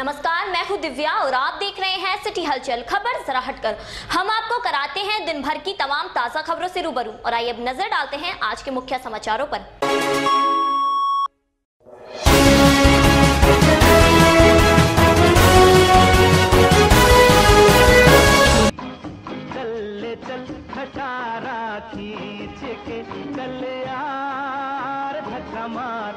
नमस्कार, मैं हूं दिव्या और आप देख रहे हैं सिटी हलचल। खबर जरा हटकर हम आपको कराते हैं दिन भर की तमाम ताजा खबरों से रूबरू। और आइए अब नजर डालते हैं आज के मुख्य समाचारों पर। चल खटारा खींच के चल यार, धक्का मार,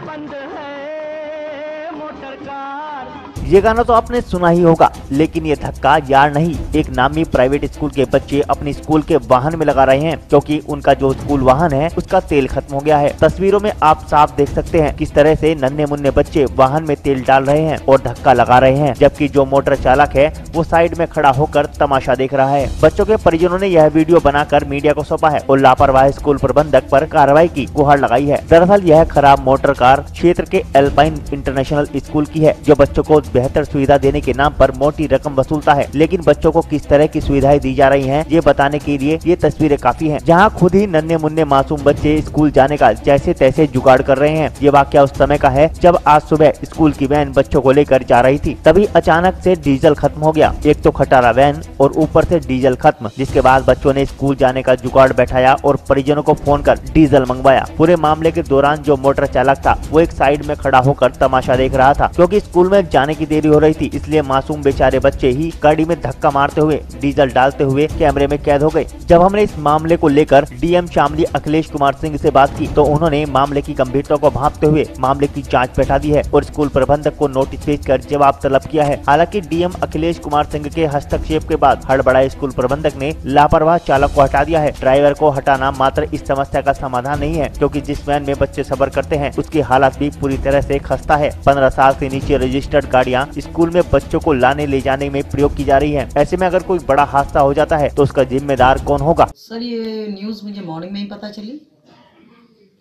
बंद है मोटर कार। ये गाना तो आपने सुना ही होगा, लेकिन ये धक्का यार नहीं, एक नामी प्राइवेट स्कूल के बच्चे अपने स्कूल के वाहन में लगा रहे हैं क्योंकि उनका जो स्कूल वाहन है उसका तेल खत्म हो गया है। तस्वीरों में आप साफ देख सकते हैं किस तरह से नन्हे मुन्ने बच्चे वाहन में तेल डाल रहे हैं और धक्का लगा रहे हैं, जबकि जो मोटर चालक है वो साइड में खड़ा होकर तमाशा देख रहा है। बच्चों के परिजनों ने यह वीडियो बनाकर मीडिया को सौंपा है और लापरवाह स्कूल प्रबंधक पर कार्रवाई की गुहार लगाई है। दरअसल यह खराब मोटर कार क्षेत्र के एल्पाइन इंटरनेशनल स्कूल की है, जो बच्चों को बेहतर सुविधा देने के नाम पर मोटी रकम वसूलता है। लेकिन बच्चों को किस तरह की सुविधाएं दी जा रही हैं, ये बताने के लिए ये तस्वीरें काफी हैं, जहां खुद ही नन्हे मुन्ने मासूम बच्चे स्कूल जाने का जैसे तैसे जुगाड़ कर रहे हैं। ये वाकया उस समय का है जब आज सुबह स्कूल की वैन बच्चों को लेकर जा रही थी, तभी अचानक से डीजल खत्म हो गया। एक तो खटारा वैन और ऊपर से डीजल खत्म, जिसके बाद बच्चों ने स्कूल जाने का जुगाड़ बैठाया और परिजनों को फोन कर डीजल मंगवाया। पूरे मामले के दौरान जो मोटर चालक था वो एक साइड में खड़ा होकर तमाशा देख रहा था, क्योंकि स्कूल में जाने की देरी हो रही थी, इसलिए मासूम बेचारे बच्चे ही गाड़ी में धक्का मारते हुए डीजल डालते हुए कैमरे में कैद हो गए। जब हमने इस मामले को लेकर डीएम शामली अखिलेश कुमार सिंह से बात की तो उन्होंने मामले की गंभीरता को भांपते हुए मामले की जांच बैठा दी है और स्कूल प्रबंधक को नोटिस भेजकर जवाब तलब किया है। हालांकि डीएम अखिलेश कुमार सिंह के हस्तक्षेप के बाद हड़बड़ाए स्कूल प्रबंधक ने लापरवाह चालक को हटा दिया है। ड्राइवर को हटाना मात्र इस समस्या का समाधान नहीं है, क्योंकि जिस वैन में बच्चे सफर करते हैं उसकी हालत भी पूरी तरह से खस्ता है। 15 साल से नीचे रजिस्टर्ड गाड़ियाँ स्कूल में बच्चों को लाने ले जाने में प्रयोग की जा रही है। ऐसे में अगर कोई बड़ा हादसा हो जाता है तो उसका जिम्मेदार कौन होगा? सर, ये न्यूज़ मुझे मॉर्निंग में ही पता चली।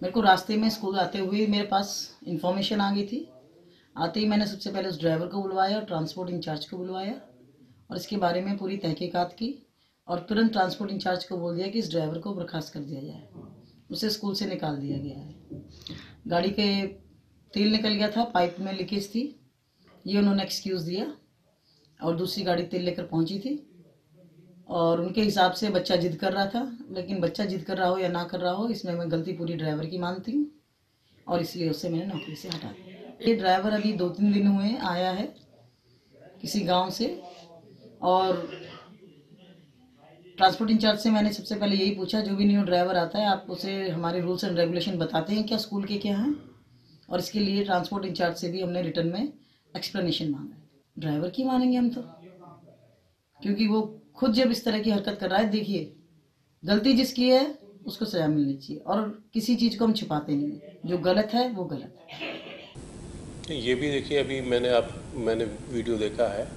मेरे को रास्ते में स्कूल आते हुए मेरे पास इन्फॉर्मेशन आ गई थी। आते ही मैंने सबसे पहले उस ड्राइवर को बुलवाया, ट्रांसपोर्ट इंचार्ज को बुलवाया और इसके बारे में पूरी तहकीकात की और तुरंत ट्रांसपोर्ट इंचार्ज को बोल दिया कि इस ड्राइवर को बर्खास्त कर दिया जाए, उसे स्कूल से निकाल दिया गया है। गाड़ी के तेल निकल गया था, पाइप में लीकेज थी, ये उन्होंने एक्सक्यूज़ दिया और दूसरी गाड़ी तेल लेकर पहुंची थी और उनके हिसाब से बच्चा जिद कर रहा था। लेकिन बच्चा जिद कर रहा हो या ना कर रहा हो, इसमें मैं गलती पूरी ड्राइवर की मानती हूँ और इसलिए उससे मैंने नौकरी से हटा दिया। ये ड्राइवर अभी 2-3 दिन हुए आया है किसी गांव से और ट्रांसपोर्ट इंचार्ज से मैंने सबसे पहले यही पूछा, जो भी न्यू ड्राइवर आता है आप उसे हमारे रूल्स एंड रेगुलेशन बताते हैं क्या स्कूल के क्या हैं, और इसके लिए ट्रांसपोर्ट इंचार्ज से भी हमने रिटर्न में एक्सप्लेनेशन मांगा है। ड्राइवर की मानेंगे हम तो, क्योंकि वो खुद जब इस तरह की हरकत कर रहा है, देखिए गलती जिसकी है उसको सजा मिलनी चाहिए और किसी चीज़ को हम छिपाते नहीं, जो गलत है वो गलत है। ये भी देखिए, अभी मैंने वीडियो देखा है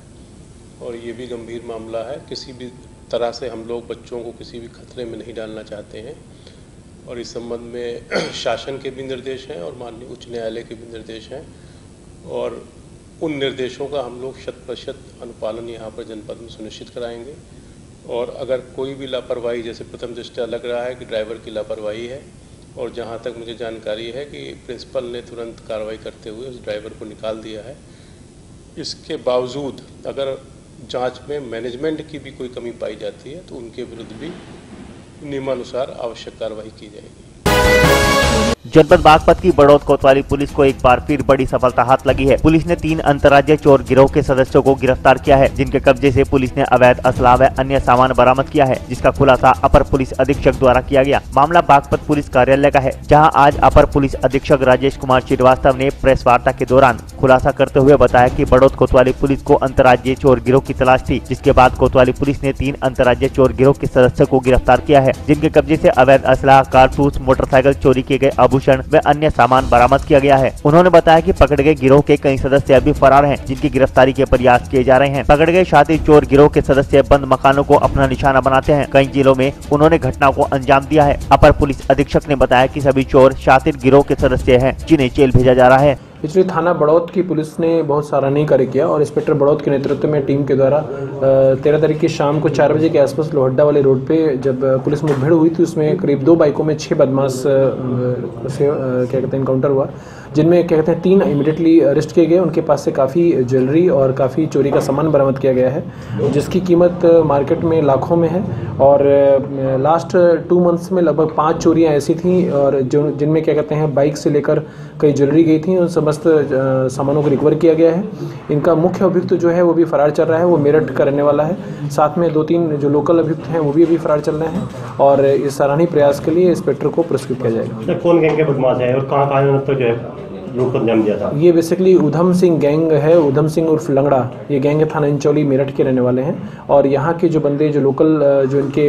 और ये भी गंभीर मामला है। किसी भी तरह से हम लोग बच्चों को किसी भी खतरे में नहीं डालना चाहते हैं और इस संबंध में शासन के भी निर्देश हैं और माननीय उच्च न्यायालय के भी निर्देश हैं और उन निर्देशों का हम लोग 100% अनुपालन यहाँ पर जनपद में सुनिश्चित कराएंगे। और अगर कोई भी लापरवाही, जैसे प्रथम दृष्टया लग रहा है कि ड्राइवर की लापरवाही है और जहाँ तक मुझे जानकारी है कि प्रिंसिपल ने तुरंत कार्रवाई करते हुए उस ड्राइवर को निकाल दिया है। इसके बावजूद अगर जांच में मैनेजमेंट की भी कोई कमी पाई जाती है तो उनके विरुद्ध भी नियमानुसार आवश्यक कार्रवाई की जाएगी। जनपद बागपत की बड़ौद कोतवाली पुलिस को एक बार फिर बड़ी सफलता हाथ लगी है। पुलिस ने 3 अंतर्राज्यीय चोर गिरोह के सदस्यों को गिरफ्तार किया है, जिनके कब्जे से पुलिस ने अवैध असला व अन्य सामान बरामद किया है, जिसका खुलासा अपर पुलिस अधीक्षक द्वारा किया गया। मामला बागपत पुलिस कार्यालय का है, जहां आज अपर पुलिस अधीक्षक राजेश कुमार श्रीवास्तव ने प्रेस वार्ता के दौरान खुलासा करते हुए बताया कि बड़ौद कोतवाली पुलिस को अंतर्राज्यीय चोर गिरोह की तलाश थी, जिसके बाद कोतवाली पुलिस ने 3 अंतर्राज्यीय चोर गिरोह के सदस्यों को गिरफ्तार किया है, जिनके कब्जे से अवैध असला, कारतूस, मोटरसाइकिल, चोरी किए गए आभूषण व अन्य सामान बरामद किया गया है। उन्होंने बताया कि पकड़े गए गिरोह के कई सदस्य अभी फरार हैं, जिनकी गिरफ्तारी के प्रयास किए जा रहे हैं। पकड़े गए शातिर चोर गिरोह के सदस्य बंद मकानों को अपना निशाना बनाते हैं। कई जिलों में उन्होंने घटना को अंजाम दिया है। अपर पुलिस अधीक्षक ने बताया कि सभी चोर शातिर गिरोह के सदस्य हैं, जिन्हें जेल भेजा जा रहा है। इसलिए थाना बड़ौद की पुलिस ने बहुत सराहनीय कार्य किया और इंस्पेक्टर बड़ौद के नेतृत्व में टीम के द्वारा 13 तारीख की शाम को 4 बजे के आसपास लोहड्डा वाले रोड पे जब पुलिस मुठभेड़ हुई थी, उसमें करीब 2 बाइकों में 6 बदमाश से क्या कहते हैं इनकाउंटर हुआ जिनमें क्या कहते हैं 3 इमीडिएटली अरेस्ट किए गए। उनके पास से काफ़ी ज्वेलरी और काफ़ी चोरी का सामान बरामद किया गया है, जिसकी कीमत मार्केट में लाखों में है। और लास्ट 2 मंथ्स में लगभग 5 चोरियां ऐसी थी और जिनमें क्या कहते हैं बाइक से लेकर कई ज्वेलरी गई थी। उन समस्त सामानों को रिकवर किया गया है। इनका मुख्य अभियुक्त जो है वो भी फरार चल रहा है, वो मेरठ का रहने वाला है। साथ में 2-3 जो लोकल अभियुक्त हैं वो भी अभी फरार चल रहे हैं और इस सराहनीय प्रयास के लिए इंस्पेक्टर को पुरस्कृत किया जाएगा। कौन गैंग के बदमाश है और कहाँ तो जो है लोग को अंजाम दिया था? ये बेसिकली उधम सिंह गैंग है। उधम सिंह उर्फ लंगड़ा, ये गैंग है थाना इंचौली मेरठ के रहने वाले हैं। और यहाँ के जो बंदे जो लोकल जो इनके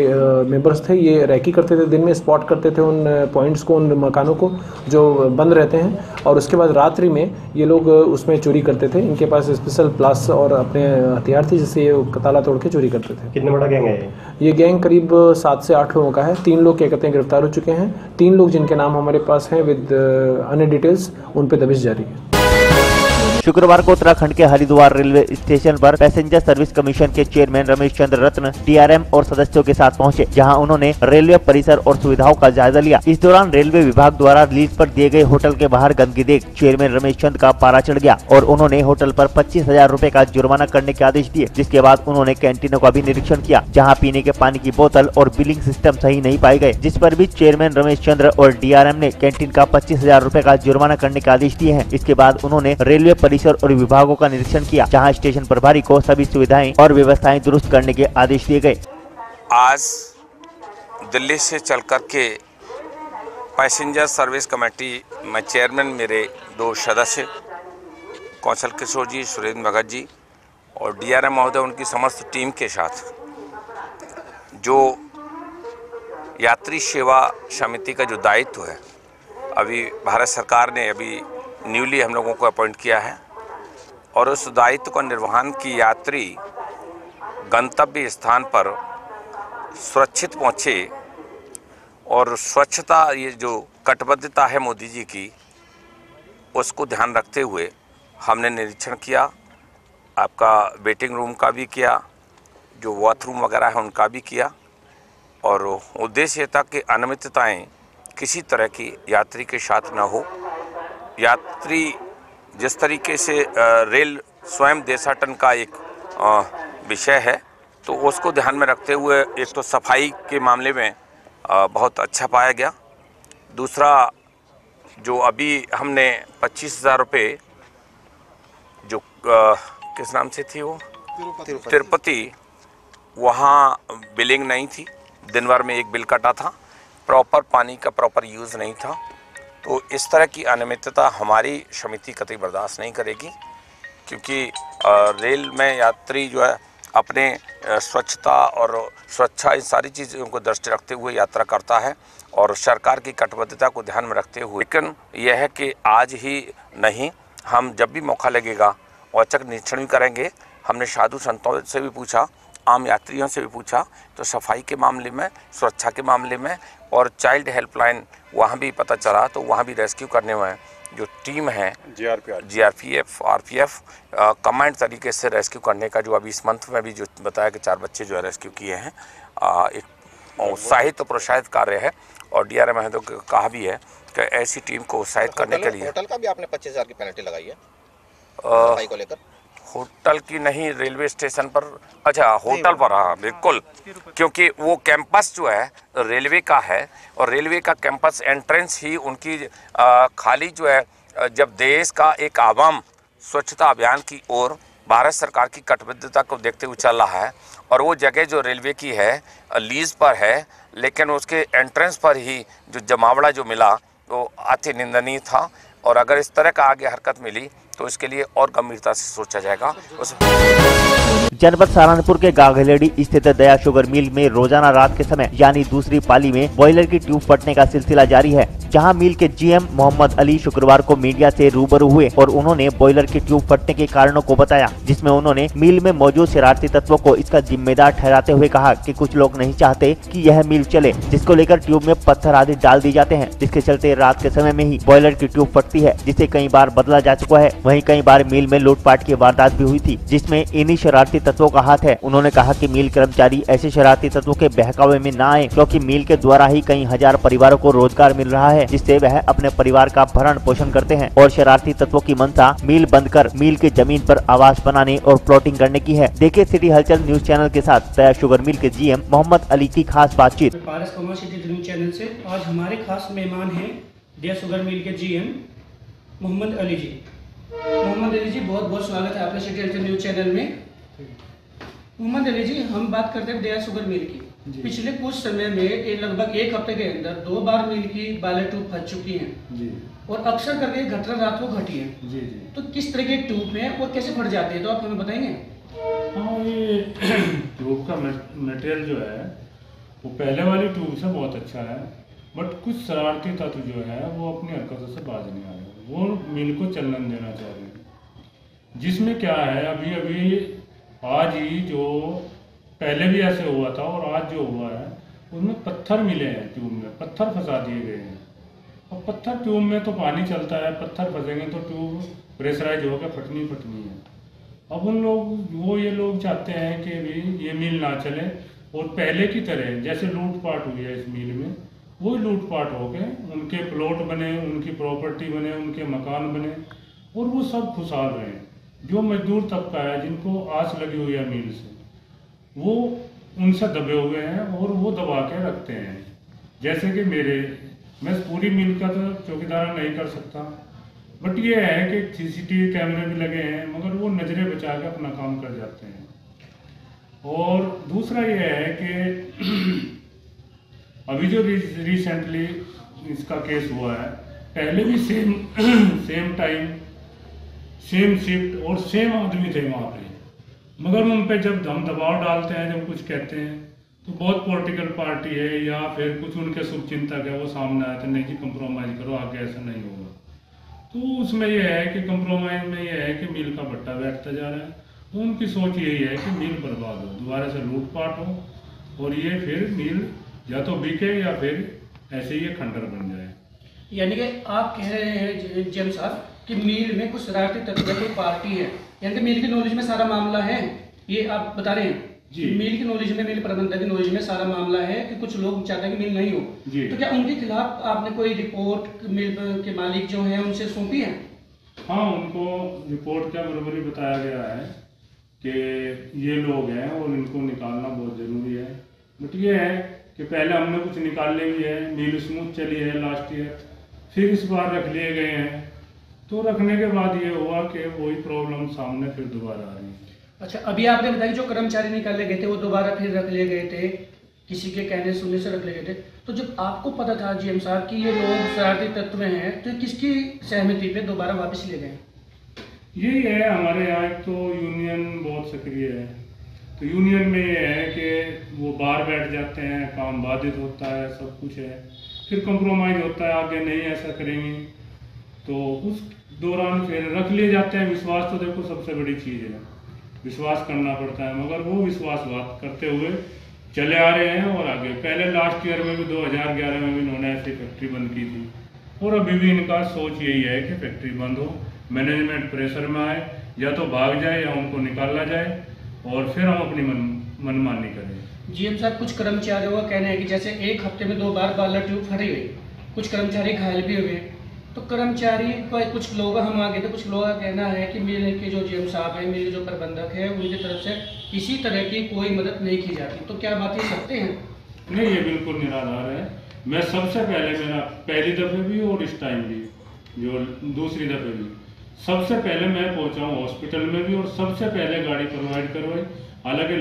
मेंबर्स थे, ये रैकी करते थे, दिन में स्पॉट करते थे उन पॉइंट्स को, उन मकानों को जो बंद रहते हैं, और उसके बाद रात्रि में ये लोग उसमें चोरी करते थे। इनके पास स्पेशल प्लास और अपने हथियार थे जिससे ये ताला तोड़ के चोरी करते थे। कितना बड़ा गैंग है ये गैंग करीब 7 से 8 लोगों का है। 3 लोग क्या कहते हैं गिरफ्तार हो चुके हैं। 3 लोग जिनके नाम हमारे पास हैं विद अन्य डिटेल्स, उन पे दबिश जारी है। शुक्रवार को उत्तराखंड के हरिद्वार रेलवे स्टेशन पर पैसेंजर सर्विस कमीशन के चेयरमैन रमेश चंद्र रत्न डीआरएम और सदस्यों के साथ पहुंचे, जहां उन्होंने रेलवे परिसर और सुविधाओं का जायजा लिया। इस दौरान रेलवे विभाग द्वारा लीज पर दिए गए होटल के बाहर गंदगी देख चेयरमैन रमेश चंद्र का पारा चढ़ गया और उन्होंने होटल पर 25,000 रूपए का जुर्माना करने के आदेश दिए। जिसके बाद उन्होंने कैंटीनों का भी निरीक्षण किया, जहाँ पीने के पानी की बोतल और बिलिंग सिस्टम सही नहीं पाए गए, जिस पर भी चेयरमैन रमेश चंद्र और डीआरएम ने कैंटीन का 25,000 रूपए का जुर्माना करने के आदेश दिए हैं। इसके बाद उन्होंने रेलवे परिसर और विभागों का निरीक्षण किया, जहां स्टेशन प्रभारी को सभी सुविधाएं और व्यवस्थाएं दुरुस्त करने के आदेश दिए गए। आज दिल्ली से चल कर के पैसेंजर सर्विस कमेटी में चेयरमैन मेरे 2 सदस्य कौशल किशोर जी, सुरेंद्र भगत जी और डीआरएम महोदय उनकी समस्त टीम के साथ जो यात्री सेवा समिति का जो दायित्व है, अभी भारत सरकार ने अभी न्यूली हम लोगों को अपॉइंट किया है और उस दायित्व का निर्वहन की यात्री गंतव्य स्थान पर सुरक्षित पहुँचे और स्वच्छता, ये जो कटिबद्धता है मोदी जी की, उसको ध्यान रखते हुए हमने निरीक्षण किया। आपका वेटिंग रूम का भी किया, जो बाथरूम वगैरह है उनका भी किया और उद्देश्य था कि अनियमितताएं किसी तरह की यात्री के साथ न हो। यात्री जिस तरीके से रेल स्वयं देशाटन का एक विषय है, तो उसको ध्यान में रखते हुए एक तो सफाई के मामले में बहुत अच्छा पाया गया। दूसरा, जो अभी हमने 25,000 रुपये जो किस नाम से थी वो तिरुपति, वहाँ बिलिंग नहीं थी, दिन भर में एक बिल कटा था, प्रॉपर पानी का प्रॉपर यूज़ नहीं था। तो इस तरह की अनियमितता हमारी समिति कतई बर्दाश्त नहीं करेगी, क्योंकि रेल में यात्री जो है अपने स्वच्छता और सुरक्षा इन सारी चीज़ों को दृष्टि रखते हुए यात्रा करता है और सरकार की कटिबद्धता को ध्यान में रखते हुए। लेकिन यह है कि आज ही नहीं, हम जब भी मौका लगेगा औचक निरीक्षण भी करेंगे। हमने साधु संतों से भी पूछा, आम यात्रियों से भी पूछा, तो सफाई के मामले में, सुरक्षा के मामले में और चाइल्ड हेल्पलाइन वहाँ भी पता चला, तो वहाँ भी रेस्क्यू करने में जो टीम है जीआरपीएफ आरपीएफ कमांड तरीके से रेस्क्यू करने का, जो अभी इस मंथ में भी जो बताया कि 4 बच्चे जो है रेस्क्यू किए हैं, एक उत्साहित और प्रोत्साहित कार्य है। और डीआरएम ने तो कहा भी है कि ऐसी टीम को उत्साहित करने के लिए। होटल का भी आपने 25,000 की पेनल्टी लगाई है सफाई को लेकर? होटल की नहीं, रेलवे स्टेशन पर। अच्छा, होटल पर, हाँ बिल्कुल, क्योंकि वो कैंपस जो है रेलवे का है और रेलवे का कैंपस एंट्रेंस ही उनकी खाली जो है, जब देश का एक आवाम स्वच्छता अभियान की ओर भारत सरकार की कटिबद्धता को देखते हुए चल रहा है और वो जगह जो रेलवे की है लीज पर है, लेकिन उसके एंट्रेंस पर ही जो जमावड़ा जो मिला वो अति निंदनीय था। और अगर इस तरह का आगे हरकत मिली तो इसके लिए और गंभीरता से सोचा जाएगा। जनपद सहारनपुर के गागलेडी स्थित दया शुगर मिल में रोजाना रात के समय यानी दूसरी पाली में बॉयलर की ट्यूब फटने का सिलसिला जारी है, जहां मिल के जीएम मोहम्मद अली शुक्रवार को मीडिया से रूबरू हुए और उन्होंने बॉयलर की ट्यूब फटने के कारणों को बताया, जिसमें उन्होंने मिल में मौजूद शरारती तत्वों को इसका जिम्मेदार ठहराते हुए कहा कि कुछ लोग नहीं चाहते कि यह मिल चले, जिसको लेकर ट्यूब में पत्थर आदि डाल दिए जाते हैं, जिसके चलते रात के समय में ही बॉयलर की ट्यूब फटती है, जिसे कई बार बदला जा चुका है। वहीं कई बार मिल में लूटपाट की वारदात भी हुई थी, जिसमें इन्हीं शरारती तत्वों का हाथ है। उन्होंने कहा कि मिल कर्मचारी ऐसे शरारती तत्वों के बहकावे में न आए, क्योंकि मिल के द्वारा ही कई हजार परिवारों को रोजगार मिल रहा है, जिससे वह अपने परिवार का भरण पोषण करते हैं। और शरारती तत्वों की मंशा मिल बंद कर मिल के जमीन पर आवास बनाने और प्लॉटिंग करने की है। देखिए सिटी हलचल न्यूज चैनल के साथ दया शुगर मिल के जीएम मोहम्मद अली की खास बातचीत। पारस कुमार सिटी न्यूज चैनल से आज हमारे खास मेहमान हैं दया शुगर मिल के जीएम मोहम्मद अली जी। मोहम्मद अली जी, बहुत बहुत स्वागत है आपका सिटी हलचल न्यूज चैनल में। मोहम्मद अली जी, हम बात करते हैं दया शुगर मिल की। पिछले कुछ समय में लगभग एक हफ्ते के अंदर 2 बार मिल की बालर ट्यूब फट चुकी हैं जी। और अक्सर करके घटना रात को घटी है जी। तो किस तरह के ट्यूब है और कैसे फट जाते हैं, तो आप हमें बताएंगे? हाँ, ये ट्यूब का मटेरियल जो है वो पहले वाली ट्यूब से बहुत अच्छा है, बट कुछ शरारती तत्व जो है वो अपनी हरकतों से बाज नहीं आ रहे, वो मिल को चलन देना चाह रहे हैं। जिसमें क्या है, अभी आज ही जो पहले भी ऐसे हुआ था और आज जो हुआ है उसमें पत्थर मिले हैं ट्यूब में, पत्थर फंसा दिए गए हैं। अब पत्थर ट्यूब में तो पानी चलता है, पत्थर फंसेंगे तो ट्यूब प्रेशराइज होकर फटनी है। अब ये लोग चाहते हैं कि भी ये मिल ना चले और पहले की तरह जैसे लूटपाट हुई है इस मिल में, वो लूटपाट हो गए, उनके प्लॉट बने, उनकी प्रॉपर्टी बने, उनके मकान बने और वो सब खुशहाल रहे। जो मजदूर तबका है जिनको आस लगी हुई है मिल से, वो उनसे दबे हुए हैं और वो दबा के रखते हैं। जैसे कि मैं पूरी मिल का तो चौकीदार नहीं कर सकता, बट ये है कि सीसीटीवी कैमरे भी लगे हैं, मगर वो नजरें बचा के अपना काम कर जाते हैं। और दूसरा ये है कि अभी जो रिसेंटली इसका केस हुआ है, पहले भी सेम टाइम, सेम शिफ्ट और सेम आदमी थे वहाँ पे, मगर उन पे जब हम दबाव डालते हैं, जब कुछ कहते हैं तो बहुत पॉलिटिकल पार्टी है या फिर कुछ उनके शुभचिंतक है, वो सामने आए थे, नहीं जी कंप्रोमाइज करो, आगे ऐसा नहीं होगा। तो उसमें यह है कि कंप्रोमाइज में यह है कि मिल का भट्टा बैठता जा रहा है। तो उनकी सोच यही है कि मिल बर्बाद हो, दोबारा से लूटपाट हो और ये फिर मिल या तो बिके या फिर ऐसे ही खंडर बन जाए। यानी कि आप कह रहे हैं जेम साहब कि मिल में कुछ शरारती तत्व कोई पार्टी है, यानी कि मिल की नॉलेज में सारा मामला है, ये आप बता रहे हैं जी? मिल की नॉलेज में, मिल प्रबंधक की नॉलेज में सारा मामला है कि कुछ लोग चाहते हैं कि मिल नहीं हो जी। तो क्या उनके खिलाफ आपने कोई रिपोर्ट मिल के मालिक जो है उनसे सौंपी है? हाँ, उनको रिपोर्ट क्या बराबरी बताया गया है कि ये लोग हैं और इनको निकालना बहुत जरूरी है। बट ये है कि पहले हमने कुछ निकाल ली है, मिल स्मूथ चली है लास्ट ईयर, फिर इस बार रख लिए गए हैं। तो रखने के बाद ये हुआ कि वही प्रॉब्लम सामने फिर दोबारा आ रही है। अच्छा, अभी आपने बताया जो कर्मचारी निकाले गए थे वो दोबारा फिर रख लिए गए थे, किसी के कहने सुनने से रख लिए गए थे। तो जब आपको पता था जीएम साहब कि ये लोग शरारती तत्व हैं, तो किसकी सहमति पे दोबारा वापस ले गए? यही है, हमारे यहाँ तो यूनियन बहुत सक्रिय है। तो यूनियन में ये है कि वो बाहर बैठ जाते हैं, काम बाधित होता है, सब कुछ है, फिर कंप्रोमाइज होता है, आगे नहीं ऐसा करेंगे तो उस दौरान फिर रख लिए जाते हैं। विश्वास तो देखो सबसे बड़ी चीज़ है, विश्वास करना पड़ता है, मगर वो विश्वासघात करते हुए चले आ रहे हैं। और आगे पहले लास्ट ईयर में भी 2011 में भी इन्होंने ऐसी फैक्ट्री बंद की थी और अभी भी इनका सोच यही है कि फैक्ट्री बंद हो, मैनेजमेंट प्रेशर में आए, या तो भाग जाए या उनको निकाला जाए और फिर हम अपनी मनमानी करें। जीएम साहब, कुछ कर्मचारियों का कहना है कि जैसे एक हफ्ते में 2 बार बालर ट्यूब फटी गई, कुछ कर्मचारी घायल भी हुए। तो कर्मचारी का कुछ लोग हम आगे थे, कुछ लोगों का कहना है कि मिल के जो जीएम साहब है, मिल के जो प्रबंधक है, उनकी तरफ से किसी तरह की कोई मदद नहीं की जाती। तो क्या बात ये सकते हैं? नहीं, ये बिल्कुल निराधार है। मैं सबसे पहले, मेरा पहली दफ़े भी और इस टाइम भी, जो दूसरी दफ़े भी, सबसे पहले मैं पहुंचा हूँ हॉस्पिटल में भी और सबसे पहले गाड़ी प्रोवाइड करवाई। हालांकि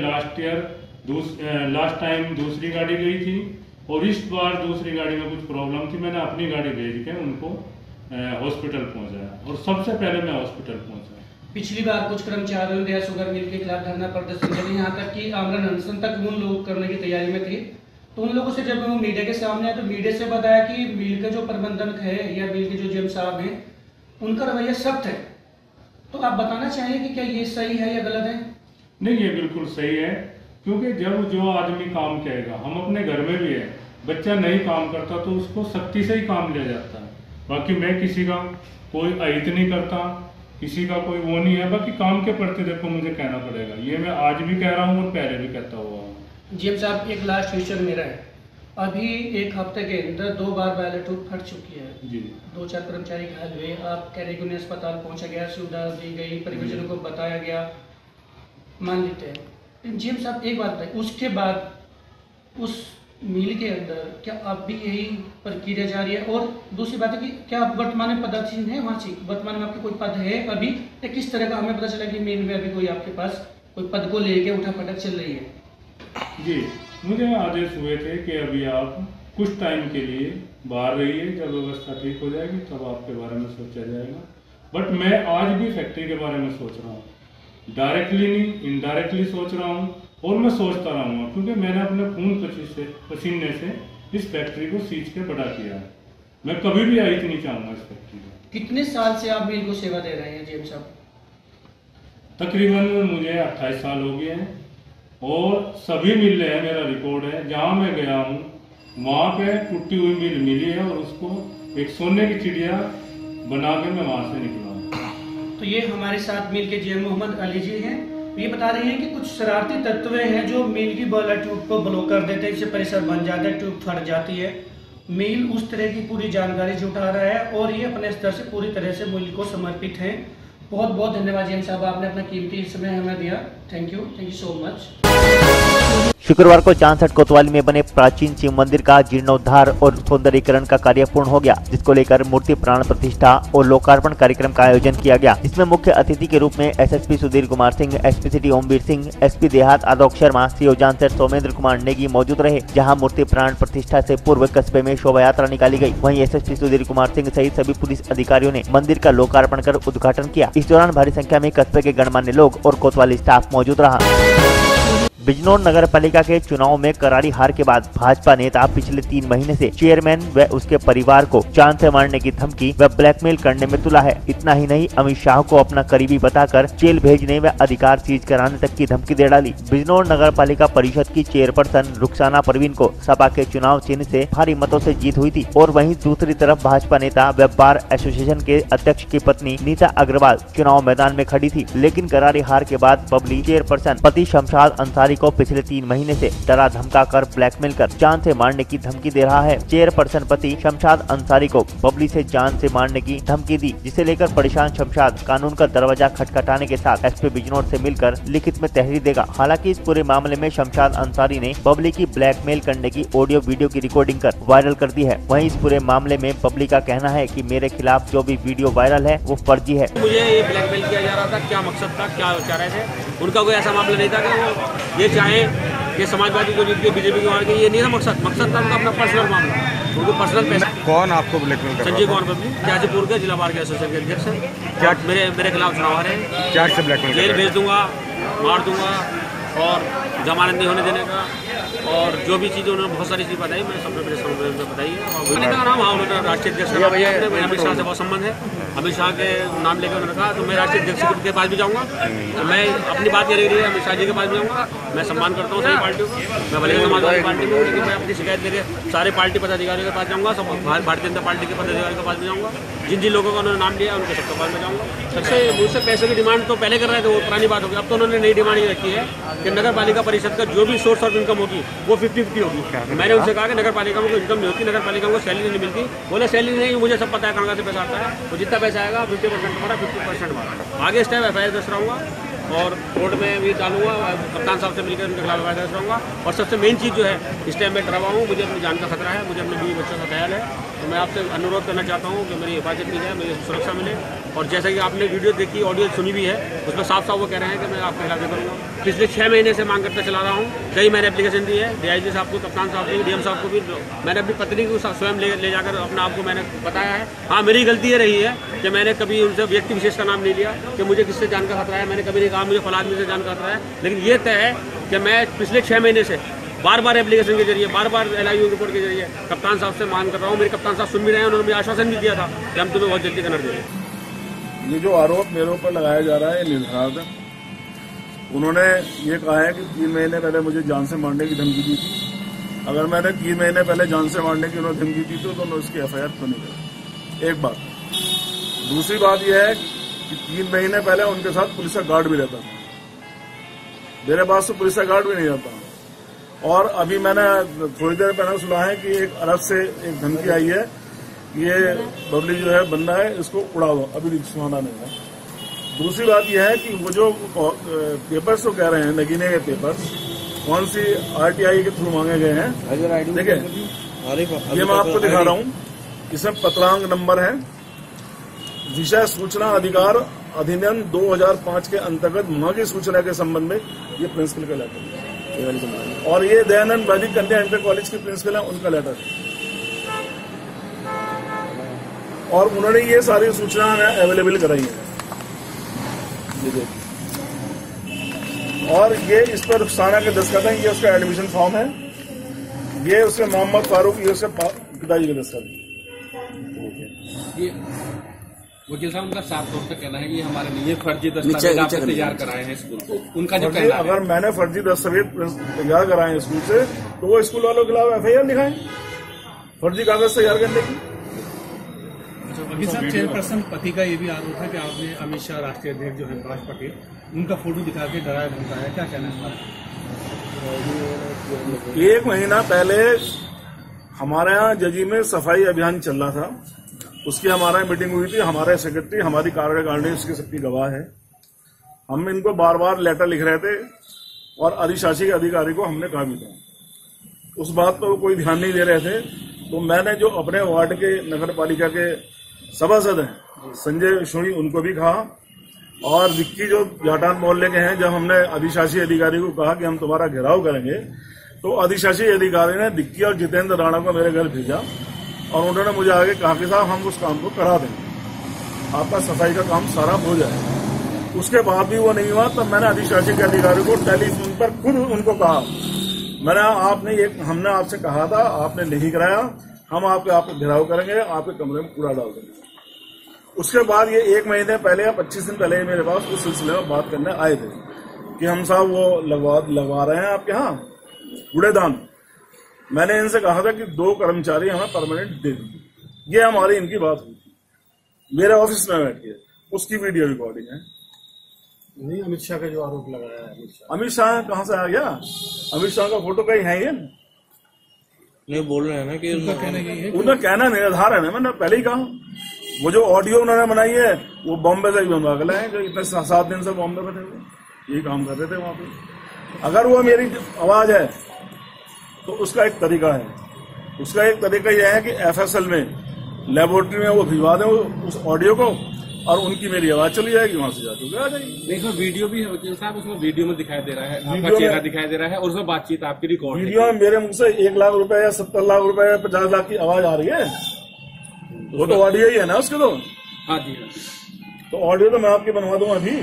लास्ट टाइम दूसरी गाड़ी गई थी और इस बार दूसरी गाड़ी में कुछ प्रॉब्लम थी, मैंने अपनी गाड़ी भेज के उनको हॉस्पिटल पहुंचाया और सबसे पहले मैं हॉस्पिटल पहुंचा। पिछली बार कुछ कर्मचारियों ने दया शुगर मिल के खिलाफ धरना प्रदर्शन किया, यहाँ तक कि आमरण अनशन तक उन लोग करने की तैयारी में थे। तो उन लोगों से जब वो मीडिया के सामने आए तो मीडिया से बताया कि मिल के जो प्रबंधक है या मिल के जो जीएम साहब हैं, उनका रवैया सख्त है। तो आप बताना चाहिए कि क्या ये सही है या गलत है? नहीं, ये बिल्कुल सही है, क्योंकि जब जो आदमी काम करेगा, हम अपने घर में भी है, बच्चा नहीं काम करता तो उसको सख्ती से ही काम लिया जाता है। बाकी मैं किसी का कोई अहित नहीं करता किसी का कोई वो नहीं है। बाकी काम के प्रति देखो मुझे कहना पड़ेगा, ये मैं आज भी कह रहा हूँ और पहले भी कहता हुआ हूँ। जीएम साहब, एक लास्ट क्वेश्चन मेरा है, अभी एक हफ्ते के अंदर 2 बार बैलेट ट्यूब फट चुकी है जी, 2-4 कर्मचारी घायल हुए, आप कह रहे कि उन्हें अस्पताल पहुंचा गया, सुविधा दी गई, परिवारजनों को बताया गया, मान लेते हैं। जीएम साहब एक बात बताइए, उसके बाद उस मिल के अंदर क्या अब भी यही प्रक्रिया जारी है? और दूसरी बात है कि क्या वर्तमान में पदाधिकारी है वहाँ से, वर्तमान में आपके कोई पद है अभी, या किस तरह का? हमें पता चला कि मिल में अभी कोई आपके पास कोई पद को लेके उठापटक चल रही है। जी, मुझे आदेश हुए थे कि अभी आप कुछ टाइम के लिए बाहर रहिए, जब व्यवस्था ठीक हो जाएगी तब आपके बारे में सोचा जाएगा। बट मैं आज भी फैक्ट्री के बारे में सोच रहा हूँ, डायरेक्टली नहीं इनडायरेक्टली सोच रहा हूँ, और मैं सोचता रहूँगा, क्योंकि मैंने अपने खून पसीने से इस फैक्ट्री को सींच के बड़ा किया है। मैं कभी भी आहित नहीं चाहूँगा इस फैक्ट्री को। कितने साल से आप मिल को सेवा दे रहे हैं जीएम साहब? तकरीबन मुझे 28 साल हो गए हैं, और सभी मिल रहे हैं, मेरा रिकॉर्ड है, जहाँ मैं गया हूँ वहाँ पे टूटी हुई मिल मिली है, और उसको एक सोने की चिड़िया बना के मैं वहाँ से निकला हूँ। तो ये हमारे साथ मिल के जीएम मोहम्मद अली जी हैं, ये बता रहे हैं कि कुछ शरारती तत्व हैं जो मिल की बॉयलर ट्यूब को ब्लॉक कर देते हैं, इससे प्रेशर बन जाता है, ट्यूब फट जाती है। मिल उस तरह की पूरी जानकारी जुटा रहा है, और ये अपने स्तर से पूरी तरह से मिल को समर्पित है। बहुत बहुत धन्यवाद जीएम साहब, आपने अपना कीमती समय हमें दिया। Thank you so much. शुक्रवार को चांसठ कोतवाली में बने प्राचीन शिव मंदिर का जीर्णोद्धार और सौंदर्यीकरण का कार्य पूर्ण हो गया, जिसको लेकर मूर्ति प्राण प्रतिष्ठा और लोकार्पण कार्यक्रम का आयोजन किया गया। इसमें मुख्य अतिथि के रूप में SSP Sudhir Kumar Singh, SP city Omvir Singh, SP देहात आलोक शर्मा, सीओ जानसर सौमेंद्र कुमार नेगी मौजूद रहे। जहाँ मूर्ति प्राण प्रतिष्ठा से पूर्व कस्बे में शोभा यात्रा निकाली गयी, वहीं एसएसपी सुधीर कुमार सिंह सहित सभी पुलिस अधिकारियों ने मंदिर का लोकार्पण कर उद्घाटन किया। इस दौरान भारी संख्या में कस्बे के गणमान्य लोग और कोतवाली स्टाफ मौजूद रहा। बिजनौर नगर पालिका के चुनाव में करारी हार के बाद भाजपा नेता पिछले 3 महीने से चेयरमैन व उसके परिवार को जान से मारने की धमकी व ब्लैकमेल करने में तुला है। इतना ही नहीं, अमित शाह को अपना करीबी बताकर जेल भेजने व अधिकार सीज कराने तक की धमकी दे डाली। बिजनौर नगर पालिका परिषद की चेयरपर्सन रुखसाना परवीन को सपा के चुनाव चिन्ह से भारी मतों से जीत हुई थी, और वहीं दूसरी तरफ भाजपा नेता व बार एसोसिएशन के अध्यक्ष की पत्नी नीता अग्रवाल चुनाव मैदान में खड़ी थी। लेकिन करारी हार के बाद बबली चेयरपर्सन पति शमशाद अंसारी को पिछले 3 महीने से डरा धमका कर ब्लैकमेल कर जान से मारने की धमकी दे रहा है। चेयरपर्सन पति शमशाद अंसारी को बबली से जान से मारने की धमकी दी, जिसे लेकर परेशान शमशाद कानून का दरवाजा खटखटाने के साथ एसपी बिजनौर से मिलकर लिखित में तहरीर देगा। हालांकि इस पूरे मामले में शमशाद अंसारी ने बबली की ब्लैकमेल करने की ऑडियो वीडियो की रिकॉर्डिंग कर वायरल कर दी है। वहीं इस पूरे मामले में बबली का कहना है कि मेरे खिलाफ जो भी वीडियो वायरल है वो फर्जी है। मुझे ये ब्लैकमेल किया जा रहा था, क्या मकसद था, क्या चाह रहे थे? उनका कोई ऐसा मामला नहीं था कि वो ये चाहे कि समाजवादी को जीत के बीजेपी को मार के, ये नहीं था मकसद था उनका अपना पर्सनल मामला, उनको पर्सनल पैसा। कौन आपको ब्लैकमेल कर रहा है? संजय कुमार बबली गाजीपुर के जिला बार के एसोसिएशन के अध्यक्ष हैं। क्या मेरे खिलाफ चुनाव आ रहे हैं, क्या से ब्लैकमेल? जेल भेज दूंगा, मार दूंगा, और जमानत नहीं होने देने का, और जो भी चीज़ें उन्होंने बहुत सारी चीज़ बताई, मैंने सबने मेरे सामने बताई है। और मैंने कहा नाम, हाँ उन्होंने राष्ट्रीय अध्यक्ष अमित शाह से बहुत संबंध है, अमित शाह के नाम लेकर उन्होंने कहा तो मैं राष्ट्रीय अध्यक्ष के पास भी जाऊँगा, तो मैं अपनी बात ये रही है अमित शाह जी के पास भी जाऊँगा। मैं सम्मान करता हूँ सभी पार्टियों का, मैं भले समाजवादी पार्टी में हूँ, लेकिन मैं अपनी शिकायत लेकर सारे पार्टी पदाधिकारियों के पास जाऊँगा, सब भारतीय जनता पार्टी के पदाधिकारियों के पास भी जाऊँगा। जिन जिन लोगों का उन्होंने नाम लिया उनके सबके पास में जाऊँगा। सबसे मुझसे पैसे की डिमांड तो पहले कर रहे थे, वो पुरानी बात होगी। अब तो उन्होंने नई डिमांड ये रखी है कि नगर पालिका परिषद का जो भी सोर्स ऑफ इनकम होगी वो 50-50 होगी। मैंने उनसे कहा कि नगर पालिका में कोई इनकम नहीं होती, नगर पालिका को सैलरी नहीं मिलती। बोले सैलरी नहीं, मुझे सब पता है कहाँ से पैसा आता है, तो जितना पैसा आएगा 50% हमारा, 50% हमारा। आगे इस टाइम FIR दर्ज रहूँगा और कोर्ट में भी डालूंगा, कप्तान साहब से मिलकर उनके खिलाफ FIR दर्ज रहूँगा। और सबसे मेन चीज़ जो है, इस टाइम मैं डरा हुआ हूँ, मुझे अपनी जान का खतरा है, मुझे अपने बीवी बच्चों का ख्याल है, तो मैं आपसे अनुरोध करना चाहता हूँ कि मेरी हिफाजत की जाए, मेरी सुरक्षा मिले। और जैसा कि आपने वीडियो देखी, ऑडियो सुनी भी है, उसमें साफ साफ वो कह रहे हैं कि मैं आपके खिलाफ करूँगा। पिछले 6 महीने से मांग करता चला रहा हूँ, कई मैंने एप्लीकेशन दी है, DIG साहब को, कप्तान साहब को, DM साहब को भी। मैंने अपनी पत्नी को स्वयं ले जाकर अपने आप को मैंने बताया है। हाँ, मेरी गलती ये रही है कि मैंने कभी उनसे व्यक्ति विशेष का नाम नहीं लिया कि मुझे किससे जान का खतरा है। मैंने कभी नहीं कहा मुझे फलां आदमी से जान का खतरा है, लेकिन ये तय है कि मैं पिछले 6 महीने से बार एप्लीकेशन के जरिए, बार LIU रिपोर्ट के जरिए कप्तान साहब से मांग कर रहा हूँ। मेरे कप्तान साहब सुन भी रहे हैं, उन्होंने मुझे आश्वासन भी दिया था कि हम तुम्हें बहुत जल्दी करना देंगे। ये जो आरोप मेरे ऊपर लगाया जा रहा है, ये निर्धारित है। उन्होंने ये कहा है कि 3 महीने पहले मुझे जान से मारने की धमकी दी थी। अगर मैंने 3 महीने पहले जान से मारने की उन्होंने धमकी दी तो मैं उसकी FIR तो नहीं करी। एक बात। दूसरी बात यह है कि 3 महीने पहले उनके साथ पुलिस का गार्ड भी रहता था। मेरे पास तो पुलिस का गार्ड भी नहीं रहता। और अभी मैंने थोड़ी देर पहले सुना है कि एक अरब से एक धमकी आई है, ये बबली जो है बंदा है, इसको उड़ा दो। अभी सुना नहीं है। दूसरी बात यह है कि वो जो पेपर्स तो कह रहे हैं नगीने के पेपर्स कौन सी RTI के थ्रू मांगे गए हैं, देखिए ये मैं आपको दिखा रहा हूँ। इसमें पत्रांक नंबर है, विषय सूचना अधिकार अधिनियम 2005 के अंतर्गत माँ की सूचना के संबंध में ये प्रिंसिपल का लेटर है। और ये दयानंद वैदिक कन्या इंटर कॉलेज के प्रिंसिपल है, उनका लेटर है। और उन्होंने ये सारी सूचना अवेलेबल कराई है। और ये इस पर रुखसाना के दस्तखत हैं, ये उसका एडमिशन फॉर्म है, ये उसके मोहम्मद फारूक, ये उसके पिताजी के दस्तखत है। वकील साहब उनका साफ तौर पर कहना है कि हमारे लिए फर्जी दस्तावेज आपने तैयार कराए हैं स्कूल को, उनका जो कहना है अगर मैंने फर्जी दस्तावेज तैयार कराए हैं स्कूल से, तो वो स्कूल वालों के खिलाफ FIR लिखाएं फर्जी कागज तैयार करने की। वकील साहब, चेयरपर्सन पति का ये भी आरोप है कि आपने अमित शाह राष्ट्रीय अध्यक्ष जो है प्रकाश पटेल, उनका फोटो दिखा के डराया धमकाया, क्या कहना है? 1 महीना पहले हमारे यहाँ जजी में सफाई अभियान चल रहा था, उसकी हमारा मीटिंग हुई थी। हमारे सेक्रेटरी, हमारी कार्यकारिणी उसकी सबकी गवाह है। हम इनको बार बार लेटर लिख रहे थे और अधिशासी अधिकारी को हमने कहा भी था। उस बात पर वो कोई ध्यान नहीं दे रहे थे। तो मैंने जो अपने वार्ड के नगर पालिका के सभासद हैं संजय सोनी, उनको भी कहा, और विक्की जो जाटान मोहल्ले के हैं, जब हमने अधिशासी अधिकारी को कहा कि हम तुम्हारा घेराव करेंगे, तो अधिशासी अधिकारी ने विक्की और जितेंद्र राणा को मेरे घर भेजा और उन्होंने मुझे आगे कहा कि साहब हम उस काम को करा देंगे, आपका सफाई का काम सारा हो जाए। उसके बाद भी वो नहीं हुआ। तब मैंने अधिशासी के अधिकारी को टेलीफोन पर खुद उनको कहा, हमने आपसे कहा था, आपने नहीं कराया, हम आपको घेराव करेंगे, आपके कमरे में कूड़ा डाल देंगे। उसके बाद ये 1 महीने पहले या 25 दिन पहले मेरे पास उस सिलसिले में बात करने आए थे कि हम साहब वो लगवा रहे हैं आपके यहाँ कूड़ेदान। मैंने इनसे कहा था कि 2 कर्मचारी हमें परमानेंट दे दीजिए। ये हमारी इनकी बात हुई थी मेरे ऑफिस में बैठ के, उसकी वीडियो रिकॉर्डिंग है। नहीं, अमित शाह का जो आरोप लगाया है, अमित शाह कहाँ से आ गया? अमित शाह का फोटो कहीं है? ये नहीं बोल रहे हैं ना कि उनका कहना निराधार है। मैंने पहले ही कहा, वो जो ऑडियो उन्होंने बनाई है वो बॉम्बे से बनवा के लाए, जो इतने 7 दिन से बॉम्बे में थे, यही काम कर रहे थे वहां पे। अगर वो मेरी आवाज है तो उसका एक तरीका है। उसका एक तरीका यह है कि FSL में लेबोरेटरी में वो भिजवा दें उस ऑडियो को, और उनकी मेरी आवाज चली जाएगी, वहां से जाकर आ जाएगी। देखो वीडियो भी है वकील साहब, उसमें वीडियो में दिखाई दे रहा है, आपका चेहरा दिखाई दे रहा है और उसमें बातचीत आपकी रिकॉर्ड। वीडियो में मेरे मुंह से 1 लाख रुपए या 70 लाख रुपए या 50 लाख की आवाज आ रही है, वो तो ऑडियो ही है ना उसके। तो हाँ जी, तो ऑडियो तो मैं आपकी बनवा दूंगा। अभी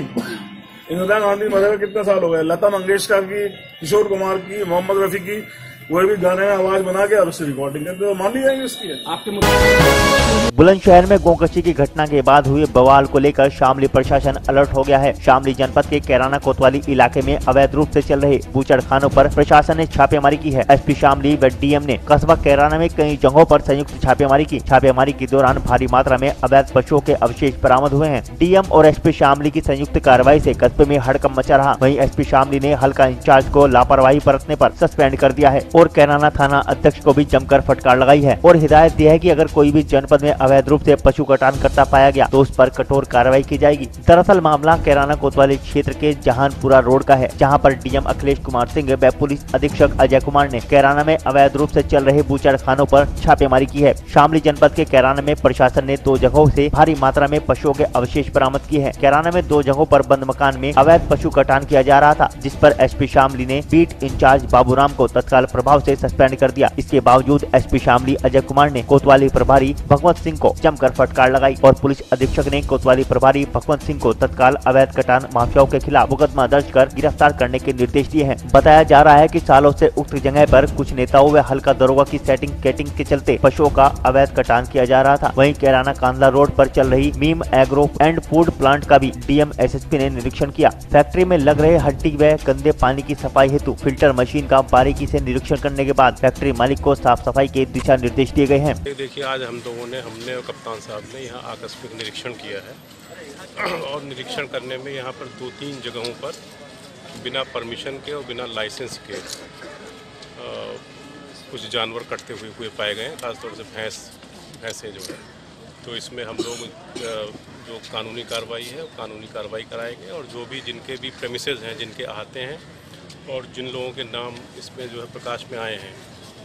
इंदिरा गांधी मरे कितने साल हो गए, लता मंगेशकर की, किशोर कुमार की, मोहम्मद रफी की, वो भी गाने में आवाज बना के और उससे रिकॉर्डिंग करके तो मान ली जाएंगे इसकी। आपके बुलंदशहर में गोकशी की घटना के बाद हुए बवाल को लेकर शामली प्रशासन अलर्ट हो गया है। शामली जनपद के कैराना कोतवाली इलाके में अवैध रूप से चल रहे बूचड़खानों पर प्रशासन ने छापेमारी की है। SP शामली व DM ने कस्बा कैराना में कई जगहों पर संयुक्त छापेमारी की। छापेमारी के दौरान भारी मात्रा में अवैध पशुओं के अवशेष बरामद हुए हैं। DM और SP शामली की संयुक्त कार्रवाई से कस्बे में हड़कंप मचा रहा। वहीं SP शामली ने हल्का इंचार्ज को लापरवाही बरतने पर सस्पेंड कर दिया है और कैराना थाना अध्यक्ष को भी जमकर फटकार लगाई है और हिदायत दी है कि अगर कोई भी जनपद में अवैध रूप से पशु कटान करता पाया गया तो उस पर कठोर कार्रवाई की जाएगी। दरअसल मामला कैराना कोतवाली क्षेत्र के जहानपुरा रोड का है, जहां पर DM अखिलेश कुमार सिंह व पुलिस अधीक्षक अजय कुमार ने कैराना में अवैध रूप से चल रहे बूचड़खानों पर छापेमारी की है। शामली जनपद के कैराना में प्रशासन ने 2 जगहों से भारी मात्रा में पशुओं के अवशेष बरामद किए हैं। कैराना में 2 जगहों पर बंद मकान में अवैध पशु कटान किया जा रहा था, जिस पर SP शामली ने बीट इंचार्ज बाबूराम को तत्काल प्रभाव से सस्पेंड कर दिया। इसके बावजूद SP शामली अजय कुमार ने कोतवाली प्रभारी भगवंत सिंह को जमकर फटकार लगाई और पुलिस अधीक्षक ने कोतवाली प्रभारी भगवंत सिंह को तत्काल अवैध कटान माफियाओं के खिलाफ मुकदमा दर्ज कर गिरफ्तार करने के निर्देश दिए हैं। बताया जा रहा है कि सालों से उक्त जगह पर कुछ नेताओं व हल्का दरोगा की सेटिंग केटिंग के चलते पशुओं का अवैध कटान किया जा रहा था। वहीं कैराना कांदला रोड पर चल रही meme agro and food plant का भी DM SSP ने निरीक्षण किया। फैक्ट्री में लग रहे हड्डी व गंदे पानी की सफाई हेतु फिल्टर मशीन का बारीकी से निरीक्षण करने के बाद फैक्ट्री मालिक को साफ सफाई के दिशा निर्देश दिए गए हैं। देखिए, आज हमने और कप्तान साहब ने यहाँ आकस्मिक निरीक्षण किया है और निरीक्षण करने में यहाँ पर 2-3 जगहों पर बिना परमिशन के और बिना लाइसेंस के कुछ जानवर कटते हुए पाए गए हैं, खासतौर से भैंसें जो है। तो इसमें हम लोग जो कानूनी कार्रवाई है वो कानूनी कार्रवाई कराएंगे और जो भी जिनके भी प्रेमिसेस हैं, जिनके अहाते हैं और जिन लोगों के नाम इसमें जो है प्रकाश में आए हैं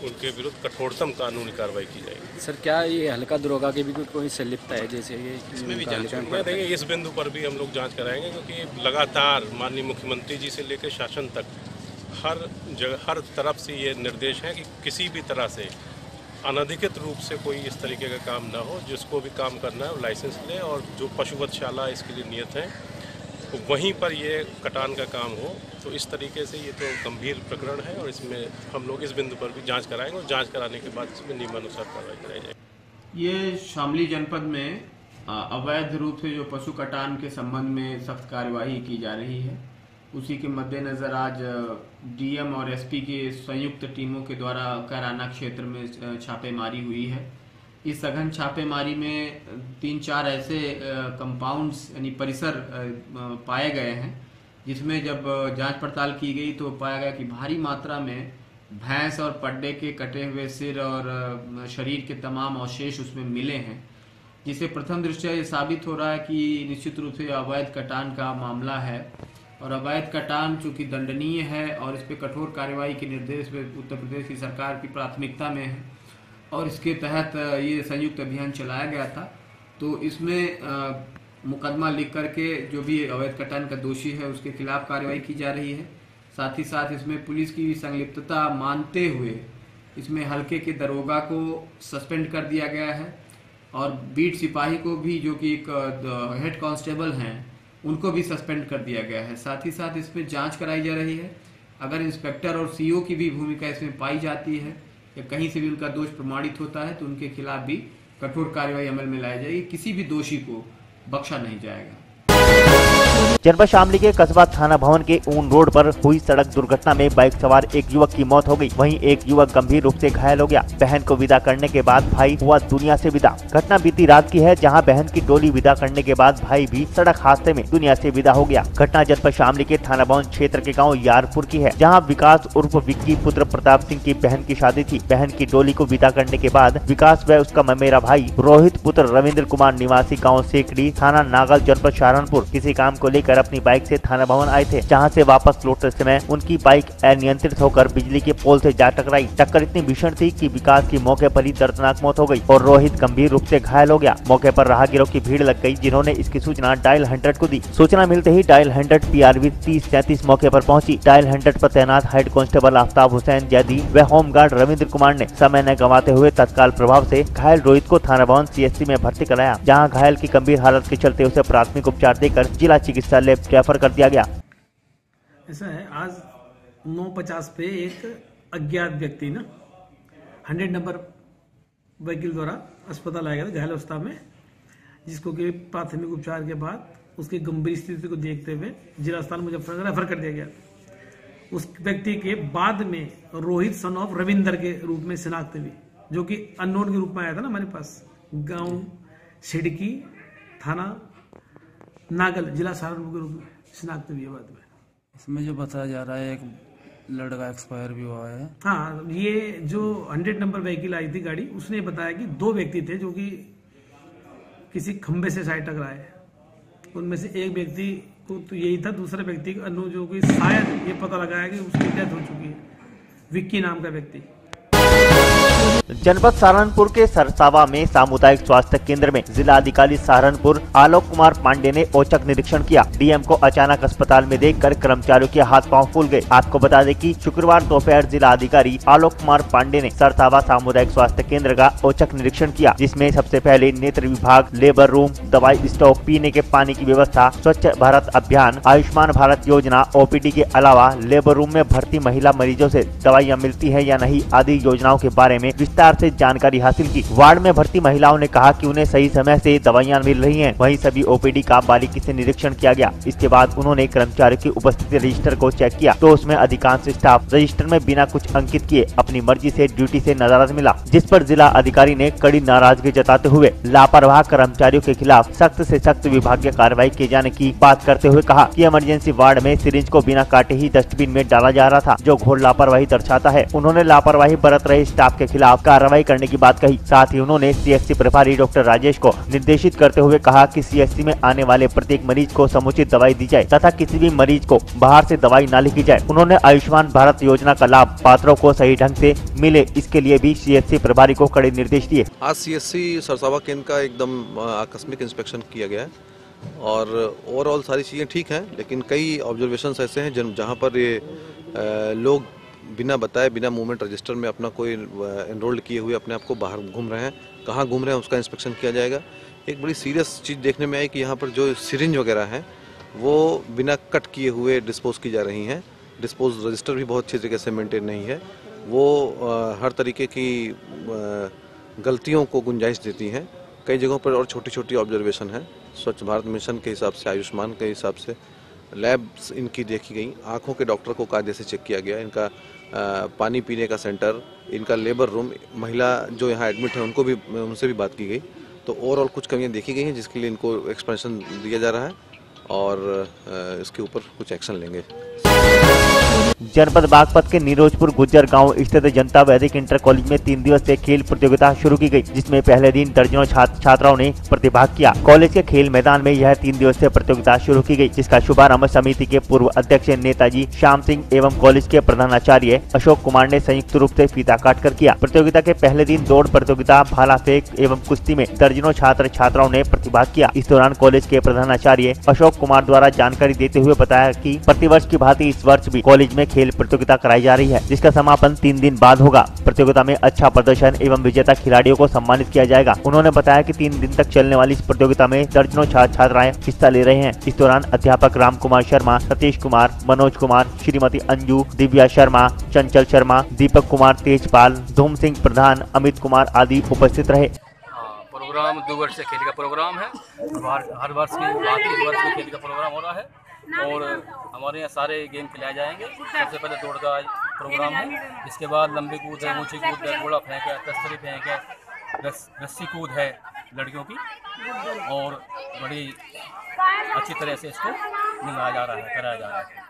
उनके विरुद्ध कठोरतम कानूनी कार्रवाई की जाएगी। सर, क्या ये हल्का दरोगा के भी कोई संलिप्त है? जैसे ये इसमें भी जांच करेंगे, इस बिंदु पर भी हम लोग जांच कराएंगे, क्योंकि लगातार माननीय मुख्यमंत्री जी से लेकर शासन तक हर जगह हर तरफ से ये निर्देश है कि किसी भी तरह से अनधिकृत रूप से कोई इस तरीके का काम ना हो। जिसको भी काम करना है वो लाइसेंस ले और जो पशुवधशाला इसके लिए नियत है तो वहीं पर ये कटान का काम हो। तो इस तरीके से ये तो गंभीर प्रकरण है और इसमें हम लोग इस बिंदु पर भी जांच कराएंगे और जांच कराने के बाद इसमें नियमानुसार कार्रवाई कराई जाएगी। ये शामली जनपद में अवैध रूप से जो पशु कटान के संबंध में सख्त कार्यवाही की जा रही है, उसी के मद्देनज़र आज डीएम और एसपी के संयुक्त टीमों के द्वारा कैराना क्षेत्र में छापेमारी हुई है। इस सघन छापेमारी में 3-4 ऐसे कंपाउंड्स यानी परिसर पाए गए हैं, जिसमें जब जांच पड़ताल की गई तो पाया गया कि भारी मात्रा में भैंस और पड्डे के कटे हुए सिर और शरीर के तमाम अवशेष उसमें मिले हैं, जिससे प्रथम दृष्टया ये साबित हो रहा है कि निश्चित रूप से अवैध कटान का मामला है और अवैध कटान चूँकि दंडनीय है और इस पर कठोर कार्रवाई के निर्देश उत्तर प्रदेश की सरकार की प्राथमिकता में है और इसके तहत ये संयुक्त अभियान चलाया गया था। तो इसमें मुकदमा लिख करके जो भी अवैध कटान का दोषी है उसके खिलाफ कार्रवाई की जा रही है। साथ ही साथ इसमें पुलिस की संलिप्तता मानते हुए इसमें हल्के के दरोगा को सस्पेंड कर दिया गया है और बीट सिपाही को भी, जो कि एक हेड कांस्टेबल हैं, उनको भी सस्पेंड कर दिया गया है। साथ ही साथ इसमें जांच कराई जा रही है। अगर इंस्पेक्टर और सीओ की भी भूमिका इसमें पाई जाती है या कहीं से भी उनका दोष प्रमाणित होता है तो उनके खिलाफ भी कठोर कार्रवाई अमल में लाई जाएगी। किसी भी दोषी को बख्शा नहीं जाएगा। जनपद शामली के कस्बा थाना भवन के ऊन रोड पर हुई सड़क दुर्घटना में बाइक सवार एक युवक की मौत हो गई। वहीं एक युवक गंभीर रूप से घायल हो गया। बहन को विदा करने के बाद भाई हुआ दुनिया से विदा। घटना बीती रात की है, जहां बहन की डोली विदा करने के बाद भाई भी सड़क हादसे में दुनिया से विदा हो गया। घटना जनपद शामली के थाना भवन क्षेत्र के गाँव यारपुर की है, जहाँ विकास उर्फ विक्की पुत्र प्रताप सिंह की बहन की शादी थी। बहन की डोली को विदा करने के बाद विकास व उसका ममेरा भाई रोहित पुत्र रविंद्र कुमार निवासी गाँव सेकड़ी थाना नागल जनपद सहारनपुर किसी काम को लेकर अपनी बाइक से थाना भवन आए थे, जहां से वापस लौटते समय उनकी बाइक अनियंत्रित होकर बिजली के पोल से जा टकराई। टक्कर इतनी भीषण थी कि विकास की मौके पर ही दर्दनाक मौत हो गई और रोहित गंभीर रूप से घायल हो गया। मौके पर राहगीरों की भीड़ लग गई, जिन्होंने इसकी सूचना डायल 100 को दी। सूचना मिलते ही डायल 100 PRV 3033 मौके पर पहुंची। डायल 100 पर तैनात हेड कांस्टेबल आफ्ताब हुसैन जैदी व होमगार्ड रविंद्र कुमार ने समय न गंवाते हुए तत्काल प्रभाव से घायल रोहित को थाना भवन CHC में भर्ती कराया, जहाँ घायल की गंभीर हालत के चलते उसे प्राथमिक उपचार देकर जिला चिकित्सालय रेफर कर दिया गया। ऐसा है, आज 9:50 पे एक अज्ञात व्यक्ति 100 नंबर व्हीकल द्वारा अस्पताल आया गया था घायल अवस्था में, जिसको कि प्राथमिक उपचार के बाद उसकी गंभीर स्थिति को देखते हुए जिला अस्पताल मुजफ्फरनगर रेफर कर दिया गया। उस व्यक्ति के बाद में रोहित सन ऑफ रविंदर के रूप में शिनाख्त हुई, जो कि अननोन के रूप में आया था हमारे पास। गांव सिडकी थाना नागल जिला सहारनपुर के रूप में शिनाख्त हुई है बाद में। इसमें जो बताया जा रहा है एक लड़का एक्सपायर भी हुआ है। हाँ, ये जो 100 नंबर व्हीकल आई थी गाड़ी, उसने बताया कि 2 व्यक्ति थे जो कि किसी खंबे से साइड टकराए। उनमें से एक व्यक्ति को तो यही था, दूसरे व्यक्ति को अनु जो कि शायद ये पता लगाया कि उसकी डेथ हो चुकी है, विक्की नाम का व्यक्ति। जनपद सहारनपुर के सरसावा में सामुदायिक स्वास्थ्य केंद्र में जिला अधिकारी सहारनपुर आलोक कुमार पांडे ने औचक निरीक्षण किया। डीएम को अचानक अस्पताल में देखकर कर्मचारियों के हाथ पांव फूल गए। आपको बता दें कि शुक्रवार दोपहर जिला अधिकारी आलोक कुमार पांडे ने सरसावा सामुदायिक स्वास्थ्य केंद्र का औचक निरीक्षण किया, जिसमें सबसे पहले नेत्र विभाग, लेबर रूम, दवाई स्टॉक, पीने के पानी की व्यवस्था, स्वच्छ भारत अभियान, आयुष्मान भारत योजना, OPD के अलावा लेबर रूम में भर्ती महिला मरीजों से दवाइयाँ मिलती है या नहीं आदि योजनाओं के बारे में विस्तार से जानकारी हासिल की। वार्ड में भर्ती महिलाओं ने कहा कि उन्हें सही समय से दवाइयां मिल रही हैं। वहीं सभी ओपीडी का बारीकी से निरीक्षण किया गया। इसके बाद उन्होंने कर्मचारियों की उपस्थिति रजिस्टर को चेक किया तो उसमें अधिकांश स्टाफ रजिस्टर में बिना कुछ अंकित किए अपनी मर्जी से ड्यूटी से नाराज मिला, जिस पर जिला अधिकारी ने कड़ी नाराजगी जताते हुए लापरवाह कर्मचारियों के खिलाफ सख्त से सख्त विभागीय कार्रवाई किए जाने की बात करते हुए कहा कि इमरजेंसी वार्ड में सिरिंज को बिना काटे ही डस्टबिन में डाला जा रहा था, जो घोर लापरवाही दर्शाता है। उन्होंने लापरवाही बरत रहे स्टाफ के खिलाफ कार्रवाई करने की बात कही। साथ ही उन्होंने सीएचसी प्रभारी डॉक्टर राजेश को निर्देशित करते हुए कहा कि सीएचसी में आने वाले प्रत्येक मरीज को समुचित दवाई दी जाए तथा किसी भी मरीज को बाहर से दवाई न लिखी जाए। उन्होंने आयुष्मान भारत योजना का लाभ पात्रों को सही ढंग से मिले, इसके लिए भी सीएचसी प्रभारी को कड़े निर्देश दिए। आज सीएचसी सरसावा केंद्र का एकदम आकस्मिक इंस्पेक्शन किया गया है और ओवरऑल सारी चीज़ें ठीक हैं, लेकिन कई ऑब्जर्वेशंस ऐसे हैं जहाँ पर ये लोग बिना बताए बिना मूवमेंट रजिस्टर में अपना कोई एनरोल्ड किए हुए अपने आप को बाहर घूम रहे हैं। कहाँ घूम रहे हैं उसका इंस्पेक्शन किया जाएगा। एक बड़ी सीरियस चीज़ देखने में आई कि यहाँ पर जो सिरिंज वगैरह हैं वो बिना कट किए हुए डिस्पोज की जा रही हैं। डिस्पोज रजिस्टर भी बहुत अच्छी तरीके से मेंटेन नहीं है। वो हर तरीके की गलतियों को गुंजाइश देती हैं। कई जगहों पर और छोटी छोटी ऑब्जर्वेशन है। स्वच्छ भारत मिशन के हिसाब से, आयुष्मान के हिसाब से लैब्स इनकी देखी गई, आँखों के डॉक्टर को कायदे से चेक किया गया, इनका पानी पीने का सेंटर, इनका लेबर रूम, महिला जो यहाँ एडमिट है उनको भी उनसे भी बात की गई। तो ओवरऑल कुछ कमियाँ देखी गई हैं जिसके लिए इनको एक्सपेंशन दिया जा रहा है और इसके ऊपर कुछ एक्शन लेंगे। जनपद बागपत के नीरोजपुर गुज्जर गांव स्थित जनता वैदिक इंटर कॉलेज में 3 दिवसीय खेल प्रतियोगिता शुरू की गई, जिसमें पहले दिन दर्जनों छात्र छात्राओं ने प्रतिभाग किया। कॉलेज के खेल मैदान में यह 3 दिवसीय प्रतियोगिता शुरू की गई, जिसका शुभारंभ समिति के पूर्व अध्यक्ष नेताजी श्याम सिंह एवं कॉलेज के प्रधानाचार्य अशोक कुमार ने संयुक्त रूप से फीता काट कर किया। प्रतियोगिता के पहले दिन दौड़ प्रतियोगिता, भाला फेंक एवं कुश्ती में दर्जनों छात्र छात्राओं ने प्रतिभाग किया। इस दौरान कॉलेज के प्रधानाचार्य अशोक कुमार द्वारा जानकारी देते हुए बताया कि प्रतिवर्ष की भांति इस वर्ष भी कॉलेज में खेल प्रतियोगिता कराई जा रही है, जिसका समापन 3 दिन बाद होगा। प्रतियोगिता में अच्छा प्रदर्शन एवं विजेता खिलाड़ियों को सम्मानित किया जाएगा। उन्होंने बताया कि 3 दिन तक चलने वाली इस प्रतियोगिता में दर्जनों छात्र छात्राएं हिस्सा ले रहे हैं। इस दौरान अध्यापक राम कुमार शर्मा, सतीश कुमार, मनोज कुमार, श्रीमती अंजू, दिव्या शर्मा, चंचल शर्मा, दीपक कुमार तेजपाल, धूम सिंह प्रधान, अमित कुमार आदि उपस्थित रहे। प्रोग्राम 2 वर्ष से खेल का प्रोग्राम है। हर वर्ष की बात इस वर्ष में खेल का प्रोग्राम हो रहा है और हमारे यहाँ सारे गेम खिलाए जाएंगे। सबसे पहले दौड़ का प्रोग्राम है, इसके बाद लंबी कूद है, ऊंची कूद है, घोड़ा फेंक है, तस्तरी फेंक है, रस्सी कूद है लड़कियों की और बड़ी अच्छी तरह से इसको निभाया जा रहा है, कराया जा रहा है।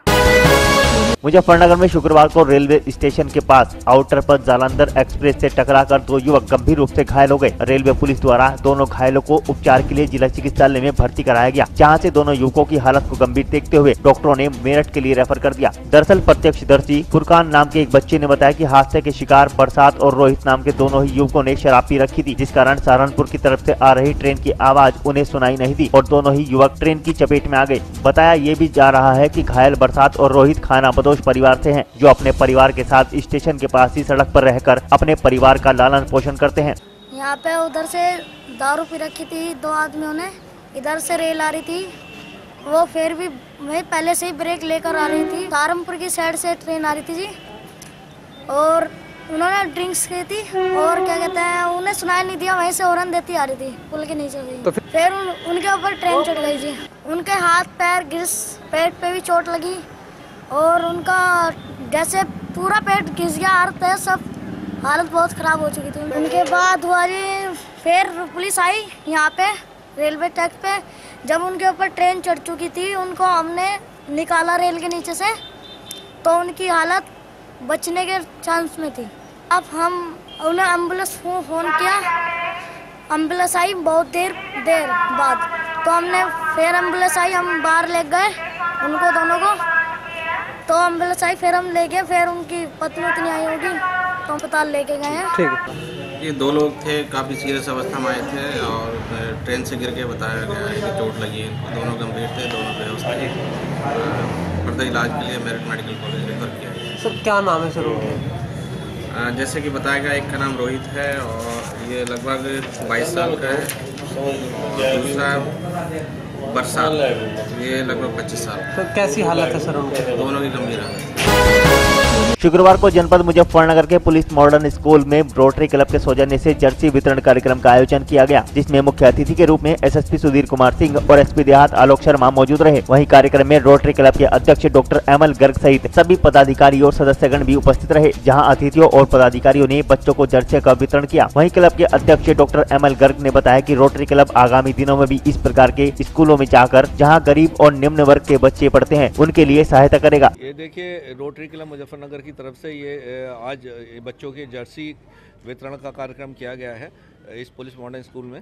मुजफ्फरनगर में शुक्रवार को रेलवे स्टेशन के पास आउटर पर जालंधर एक्सप्रेस से टकराकर 2 युवक गंभीर रूप से घायल हो गए। रेलवे पुलिस द्वारा दोनों घायलों को उपचार के लिए जिला चिकित्सालय में भर्ती कराया गया, जहां से दोनों युवकों की हालत को गंभीर देखते हुए डॉक्टरों ने मेरठ के लिए रेफर कर दिया। दरअसल प्रत्यक्षदर्शी फुरकान नाम के एक बच्चे ने बताया कि हादसे के शिकार बरसात और रोहित नाम के दोनों ही युवकों ने शराब पी रखी थी, जिस कारण सहारनपुर की तरफ से आ रही ट्रेन की आवाज उन्हें सुनाई नहीं दी और दोनों ही युवक ट्रेन की चपेट में आ गए। बताया ये भी जा रहा है कि घायल बरसात और रोहित खाना बदोश परिवार से हैं, जो अपने परिवार के साथ स्टेशन के पास ही सड़क पर रहकर अपने परिवार का लालन पोषण करते हैं। यहाँ पे उधर से दारू पी रखी थी 2 आदमियों ने, इधर से रेल आ रही थी, वो फिर भी वही पहले से ही ब्रेक लेकर आ रही थी। सहारनपुर की साइड से ट्रेन आ रही थी जी और उन्होंने ड्रिंक्स की थी और क्या कहते हैं उन्हें सुनाई नहीं दिया, वहीं से हॉर्न देती आ रही थी पुल के नीचे से। तो फिर उनके ऊपर ट्रेन चढ़ गई जी। उनके हाथ पैर घिस, पेट पे भी चोट लगी और उनका जैसे पूरा पेट घिस गया, अर्थ है सब, हालत बहुत ख़राब हो चुकी थी। उनके बाद हुआ जी फिर पुलिस आई यहाँ पे रेलवे ट्रैक पे। जब उनके ऊपर ट्रेन चढ़ चुकी थी उनको हमने निकाला रेल के नीचे से, तो उनकी हालत बचने के चांस में थी। अब हम उन्हें एम्बुलेंस फ़ोन किया, एम्बुलेंस आई बहुत देर बाद, तो हमने फिर एम्बुलेंस आई, हम बाहर ले गए उनको दोनों को, तो एम्बुलेंस आई फिर हम ले गए, फिर उनकी पत्नी उतनी आई होगी तो अस्पताल लेके गए हैं। ठीक। ये 2 लोग थे, काफ़ी सीरियस अवस्था में आए थे और ट्रेन से गिर के बताया गया है कि चोट लगी है। दोनों गंभीर थे, दोनों बेहोश थे। फर्दर इलाज के लिए मेरठ मेडिकल कॉलेज रेफर किया गया। सर क्या नाम है सर? जैसे कि बताया गया, एक का नाम रोहित है और ये लगभग 22 साल का है और दूसरा बरसात, ये लगभग 25 साल। तो कैसी हालत है सर उनकी? दोनों की गंभीर हालत है। शुक्रवार को जनपद मुजफ्फरनगर के पुलिस मॉडर्न स्कूल में रोटरी क्लब के सौजन्य से जर्सी वितरण कार्यक्रम का आयोजन किया गया, जिसमें मुख्य अतिथि के रूप में एसएसपी सुधीर कुमार सिंह और एसपी देहात आलोक शर्मा मौजूद रहे। वहीं कार्यक्रम में रोटरी क्लब के अध्यक्ष डॉक्टर एमएल गर्ग सहित सभी पदाधिकारी और सदस्यगण भी उपस्थित रहे, जहां अतिथियों और पदाधिकारियों ने बच्चों को जर्सी का वितरण किया। वहीं क्लब के अध्यक्ष डॉक्टर एमएल गर्ग ने बताया कि रोटरी क्लब आगामी दिनों में भी इस प्रकार के स्कूलों में जाकर जहाँ गरीब और निम्न वर्ग के बच्चे पढ़ते हैं उनके लिए सहायता करेगा। ये देखिए, रोटरी क्लब मुजफ्फरनगर की तरफ से ये आज बच्चों के जर्सी वितरण का कार्यक्रम किया गया है इस पुलिस मॉडर्न स्कूल में।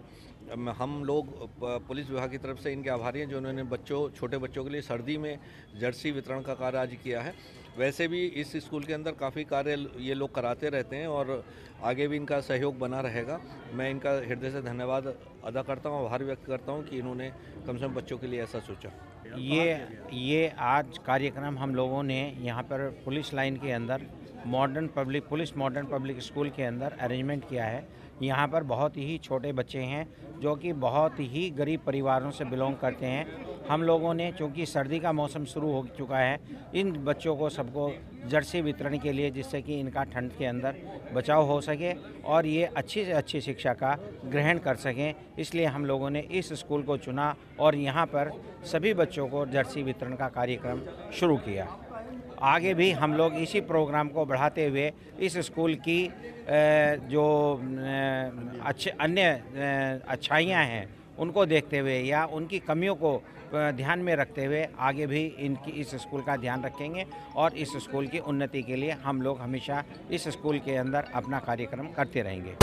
हम लोग पुलिस विभाग की तरफ से इनके आभारी हैं जो उन्होंने छोटे बच्चों के लिए सर्दी में जर्सी वितरण का कार्य आज किया है। वैसे भी इस स्कूल के अंदर काफ़ी कार्य ये लोग कराते रहते हैं और आगे भी इनका सहयोग बना रहेगा। मैं इनका हृदय से धन्यवाद अदा करता हूँ, आभार व्यक्त करता हूँ कि इन्होंने कम से कम बच्चों के लिए ऐसा सोचा। ये आज कार्यक्रम हम लोगों ने यहाँ पर पुलिस लाइन के अंदर पुलिस मॉडर्न पब्लिक स्कूल के अंदर अरेंजमेंट किया है। यहाँ पर बहुत ही छोटे बच्चे हैं जो कि बहुत ही गरीब परिवारों से बिलोंग करते हैं। हम लोगों ने, चूँकि सर्दी का मौसम शुरू हो चुका है, इन बच्चों को सबको जर्सी वितरण के लिए, जिससे कि इनका ठंड के अंदर बचाव हो सके और ये अच्छी से अच्छी शिक्षा का ग्रहण कर सकें, इसलिए हम लोगों ने इस स्कूल को चुना और यहाँ पर सभी बच्चों को जर्सी वितरण का कार्यक्रम शुरू किया। आगे भी हम लोग इसी प्रोग्राम को बढ़ाते हुए इस स्कूल की जो अन्य अच्छाइयाँ हैं उनको देखते हुए या उनकी कमियों को ध्यान में रखते हुए आगे भी इस स्कूल का ध्यान रखेंगे और इस स्कूल की उन्नति के लिए हम लोग हमेशा इस स्कूल के अंदर अपना कार्यक्रम करते रहेंगे।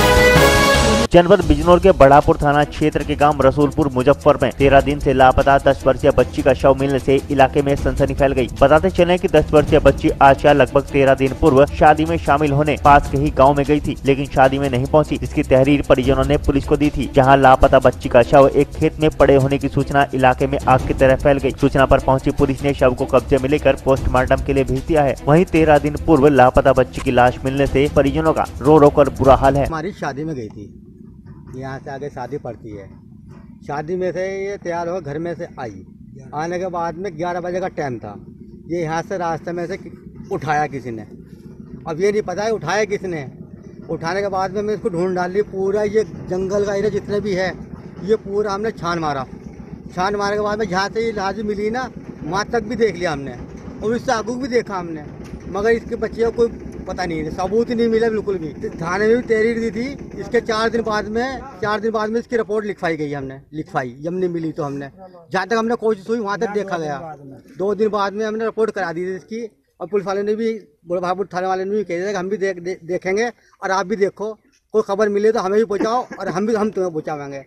जनपद बिजनौर के बड़ापुर थाना क्षेत्र के गांव रसूलपुर मुजफ्फर में 13 दिन से लापता 10 वर्षीय बच्ची का शव मिलने से इलाके में सनसनी फैल गई। बताते चले कि 10 वर्षीय बच्ची आशा लगभग 13 दिन पूर्व शादी में शामिल होने पास के ही गाँव में गई थी, लेकिन शादी में नहीं पहुंची। इसकी तहरीर परिजनों ने पुलिस को दी थी, जहाँ लापता बच्ची का शव एक खेत में पड़े होने की सूचना इलाके में आग की तरह फैल गई। सूचना पर पहुंची पुलिस ने शव को कब्जे में लेकर पोस्टमार्टम के लिए भेज दिया है। वहीं 13 दिन पूर्व लापता बच्ची की लाश मिलने से परिजनों का रो रो कर बुरा हाल है। हमारी शादी में गई थी, यहाँ से आगे शादी पड़ती है। शादी में से ये तैयार हो घर में से आई, आने के बाद में 11 बजे का टाइम था। ये यहाँ से रास्ते में से उठाया किसी ने, अब ये नहीं पता है उठाया किसने। उठाने के बाद में मैं इसको ढूंढ डाली, पूरा ये जंगल का एरिया जितने भी है ये पूरा हमने छान मारा। छान मारने के बाद में जहाँ से ये लाश मिली ना, वहाँ तक भी देख लिया हमने और इससे आगू भी देखा हमने, मगर इसके बच्चे को कोई पता नहीं है, सबूत ही नहीं मिला बिल्कुल भी। थाने में भी तहरीर दी थी। इसके 4 दिन बाद में इसकी रिपोर्ट लिखवाई गई, हमने लिखवाई, जब नहीं मिली तो हमने जहाँ तक हमने कोशिश हुई वहाँ तक देखा गया। 2 दिन बाद में हमने रिपोर्ट करा दी थी इसकी, और पुलिस वाले ने भी, बुढ़ापुर थाने वाले ने भी कह दिया कि हम भी देखेंगे और आप भी देखो, कोई खबर मिले तो हमें भी पहुँचाओ और हम तुम्हें पहुँचाएंगे।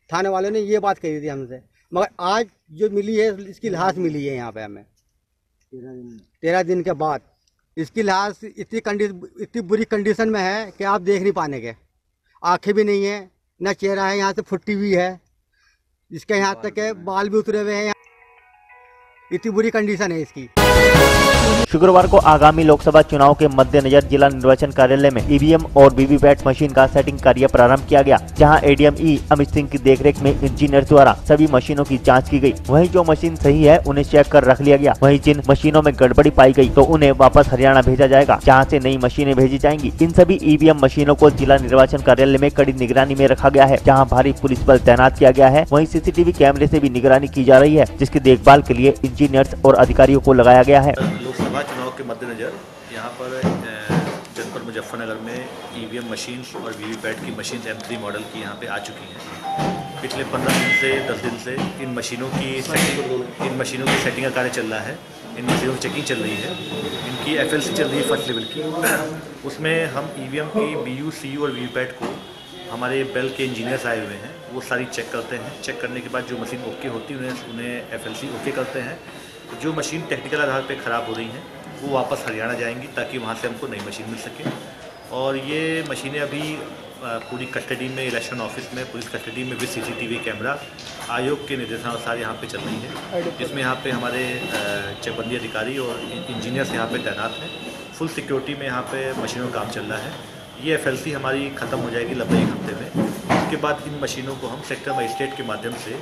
थाने वाले ने ये बात कही थी हमसे, मगर आज जो मिली है इसकी लाश मिली है यहाँ पे हमें 13 दिन के बाद। इसकी लाश इतनी बुरी कंडीशन में है कि आप देख नहीं पाने के, आंखें भी नहीं है, न चेहरा है, यहाँ से फुट्टी हुई है, इसके यहाँ तक है बाल भी उतरे हुए हैं, इतनी बुरी कंडीशन है इसकी। शुक्रवार को आगामी लोकसभा चुनाव के मद्देनजर जिला निर्वाचन कार्यालय में ईवीएम और वीवीपैट मशीन का सेटिंग कार्य प्रारंभ किया गया, जहां एडीएम ई अमित सिंह की देखरेख में इंजीनियर द्वारा सभी मशीनों की जांच की गई। वहीं जो मशीन सही है उन्हें चेक कर रख लिया गया। वहीं जिन मशीनों में गड़बड़ी पाई गई तो उन्हें वापस हरियाणा भेजा जाएगा, जहाँ से नई मशीनें भेजी जाएंगी। इन सभी ईवीएम मशीनों को जिला निर्वाचन कार्यालय में कड़ी निगरानी में रखा गया है, जहाँ भारी पुलिस बल तैनात किया गया है। वहीं सीसीटीवी कैमरे से भी निगरानी की जा रही है, जिसकी देखभाल के लिए इंजीनियर्स और अधिकारियों को लगाया गया है। लोकसभा चुनाव के मद्देनजर यहाँ पर जनपद मुजफ्फरनगर में ईवीएम मशीन और वीवीपैट की मशीन M3 मॉडल की यहाँ पे आ चुकी हैं। पिछले 15 दिन से 10 दिन से इन मशीनों की सेटिंग का कार्य चल रहा है। इन मशीनों की चेकिंग चल रही है, इनकी FLC चल रही है फर्स्ट लेवल की। उसमें हम ईवीएम की BU, CU और वीवीपैट को हमारे बेल के इंजीनियर्स आए हुए हैं, वो सारी चेक करते हैं। चेक करने के बाद जो मशीन ओके होती है उन्हें FLC ओके करते हैं। जो मशीन टेक्निकल आधार पे ख़राब हो रही हैं वो वापस हरियाणा जाएंगी, ताकि वहाँ से हमको नई मशीन मिल सके। और ये मशीनें अभी पूरी कस्टडी में, इलेक्शन ऑफिस में पुलिस कस्टडी में विद CCTV कैमरा आयोग के निर्देशानुसार यहाँ पे चल रही है, जिसमें यहाँ पे हमारे चकबंदी अधिकारी और इंजीनियर्स यहाँ पे तैनात हैं। फुल सिक्योरिटी में यहाँ पे मशीनों का काम चल रहा है। ये FLC हमारी ख़त्म हो जाएगी लगभग 1 हफ्ते में। उसके बाद इन मशीनों को हम सेक्टर मजिस्ट्रेट के माध्यम से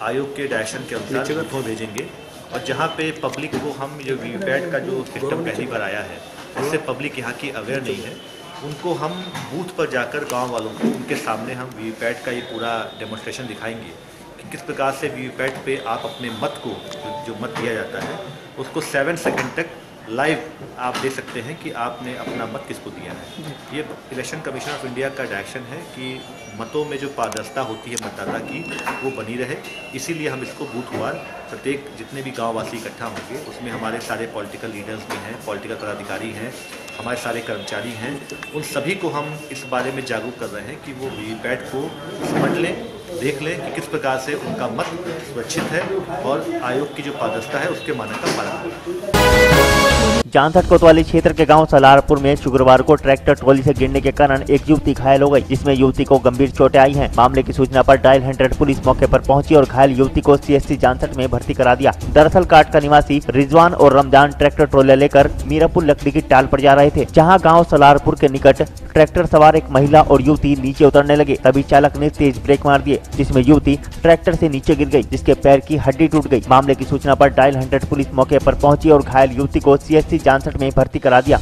आयोग के डायरेक्शन के अनुसार भेजेंगे, और जहाँ पे पब्लिक को हम जो वीवीपैट का जो सिस्टम पहली बार आया है जिससे पब्लिक यहाँ की अवेयर नहीं है, उनको हम बूथ पर जाकर गांव वालों को उनके सामने हम वीवीपैट का ये पूरा डेमोन्स्ट्रेशन दिखाएंगे कि किस प्रकार से वीवीपैट पे आप अपने मत को, जो मत दिया जाता है, उसको 7 सेकंड तक लाइव आप दे सकते हैं कि आपने अपना मत किसको दिया है। ये इलेक्शन कमीशन ऑफ इंडिया का डायरेक्शन है कि मतों में जो पारदर्शिता होती है मतदाता की, वो बनी रहे। इसीलिए हम इसको बूथवार प्रत्येक जितने भी गाँव वासी इकट्ठा होंगे उसमें हमारे सारे पॉलिटिकल लीडर्स भी हैं, पॉलिटिकल पदाधिकारी हैं, हमारे सारे कर्मचारी हैं, उन सभी को हम इस बारे में जागरूक कर रहे हैं कि वो वीवीपैट को समझ लें, देख लें कि किस प्रकार से उनका मत सुरक्षित है और आयोग की जो पारदर्शिता है उसके मानक का पालन करें। जानसठ कोतवाली क्षेत्र के गांव सलारपुर में शुक्रवार को ट्रैक्टर ट्रॉली से गिरने के कारण एक युवती घायल हो गई, जिसमें युवती को गंभीर चोटें आई हैं। मामले की सूचना पर डायल 100 पुलिस मौके पर पहुंची और घायल युवती को CHC जानसठ में भर्ती करा दिया। दरअसल काट का निवासी रिजवान और रमजान ट्रैक्टर ट्रॉली लेकर मीरापुर लकड़ी की टाल पर जा रहे थे, जहाँ गाँव सलारपुर के निकट ट्रैक्टर सवार एक महिला और युवती नीचे उतरने लगे। तभी चालक ने तेज ब्रेक मार दिए, जिसमें युवती ट्रैक्टर से नीचे गिर गई, जिसके पैर की हड्डी टूट गई। मामले की सूचना पर डायल 100 पुलिस मौके पर पहुंची और घायल युवती को CHC जानसठ में भर्ती करा दिया।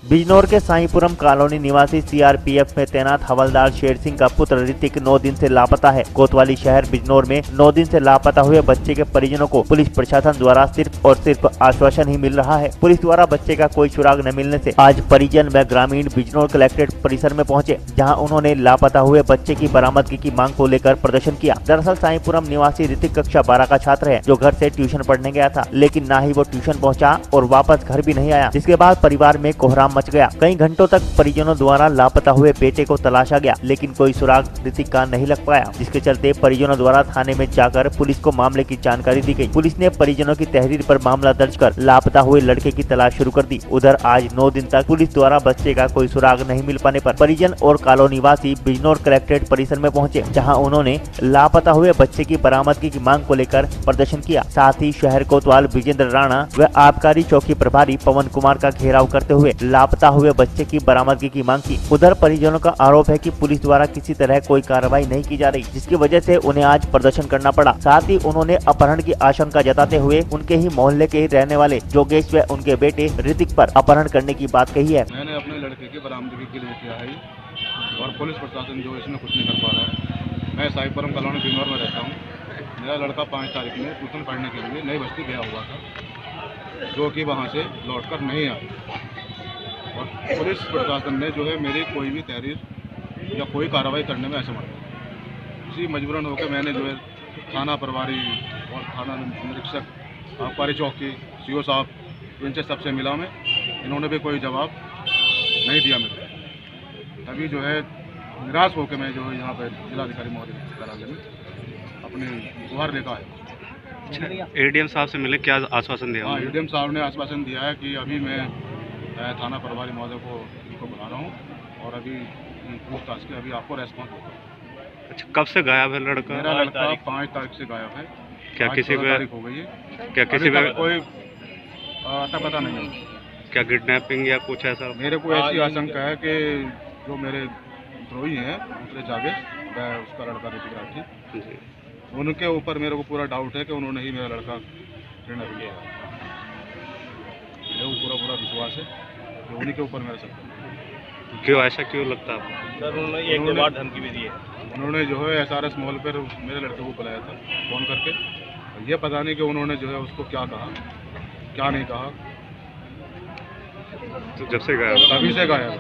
बिजनौर के साईपुरम कॉलोनी निवासी CRPF में तैनात हवलदार शेर सिंह का पुत्र ऋतिक 9 दिन से लापता है। कोतवाली शहर बिजनौर में 9 दिन से लापता हुए बच्चे के परिजनों को पुलिस प्रशासन द्वारा सिर्फ और सिर्फ आश्वासन ही मिल रहा है। पुलिस द्वारा बच्चे का कोई सुराग न मिलने से आज परिजन व ग्रामीण बिजनौर कलेक्ट्रेट परिसर में पहुंचे, जहां उन्होंने लापता हुए बच्चे की बरामदगी की मांग को लेकर प्रदर्शन किया। दरअसल साईपुरम निवासी ऋतिक कक्षा 12 का छात्र है, जो घर से ट्यूशन पढ़ने गया था, लेकिन न ही वो ट्यूशन पहुँचा और वापस घर भी नहीं आया, जिसके बाद परिवार में कोहराम मच गया। कई घंटों तक परिजनों द्वारा लापता हुए बेटे को तलाशा गया, लेकिन कोई सुराग ऋतिक का नहीं लग पाया, जिसके चलते परिजनों द्वारा थाने में जाकर पुलिस को मामले की जानकारी दी गई। पुलिस ने परिजनों की तहरीर पर मामला दर्ज कर लापता हुए लड़के की तलाश शुरू कर दी। उधर आज 9 दिन तक पुलिस द्वारा बच्चे का कोई सुराग नहीं मिल पाने पर परिजन और कॉलोनी निवासी बिजनौर कलेक्ट्रेट परिसर में पहुंचे, जहां उन्होंने लापता हुए बच्चे की बरामदगी की मांग को लेकर प्रदर्शन किया। साथ ही शहर कोतवाल विजेंद्र राणा व आबकारी चौकी प्रभारी पवन कुमार का घेराव करते हुए लापता हुए बच्चे की बरामदगी की मांग की। उधर परिजनों का आरोप है कि पुलिस द्वारा किसी तरह कोई कार्रवाई नहीं की जा रही, जिसकी वजह से उन्हें आज प्रदर्शन करना पड़ा। साथ ही उन्होंने अपहरण की आशंका जताते हुए उनके ही मोहल्ले के ही रहने वाले जोगेश व उनके बेटे ऋतिक पर अपहरण करने की बात कही है। मैंने अपने लड़के की बरामदगी के लिए किया है और पुलिस प्रशासन जो इसमें कुछ नहीं कर पा रहा है। मैं साईपुरम कॉलोनी बिजनौर में रहता हूँ। मेरा लड़का 5 तारीख में ट्यूशन पढ़ने के लिए नई बस्ती गया हुआ था, जो कि वहाँ से लौटकर नहीं आया और पुलिस प्रशासन ने जो है मेरी कोई भी तहरीर या कोई कार्रवाई करने में असमर्थ है। इसी मजबूरन होकर मैंने जो है थाना प्रभारी और थाना निरीक्षक, आबकारी चौकी, CO साहब, इनसे सबसे मिला मैं, इन्होंने भी कोई जवाब नहीं दिया मेरे। तभी जो है निराश होकर मैं जो है यहाँ पर जिलाधिकारी महोदय कार्यालय में अपने गुहार लेकर आया। ADM साहब से मिले, क्या आश्वासन दिया? हाँ, ADM साहब ने आश्वासन दिया है कि अभी मैं थाना प्रभारी महोदय को इनको बुला रहा हूँ और अभी पूछताछ के अभी आपको रेस्पॉन्स होगा। अच्छा, कब से गायब है लड़का? मेरा लड़का 5 तारीख से गायब है। क्या किसी पे तारीख हो गई है? क्या किसी पे कोई अता पता नहीं है? क्या किडनैपिंग या कुछ ऐसा? मेरे को ऐसी आशंका है कि जो मेरे द्रोही हैं दूसरे जागे, उसका लड़का ऋतिक राठी, उनके ऊपर मेरे को पूरा डाउट है कि उन्होंने ही मेरा लड़का किडनैप किया है। पूरा विश्वास है कि उन्हीं के ऊपर मेरा सब। क्यों ऐसा क्यों लगता है? सर उन्होंने एक दो बार धमकी भी दी है। उन्होंने जो है SRS मॉल पर मेरे लड़के को बुलाया था फ़ोन करके, ये पता नहीं कि उन्होंने जो है उसको क्या कहा क्या नहीं कहा। तो जब से गायब, तभी से गायब।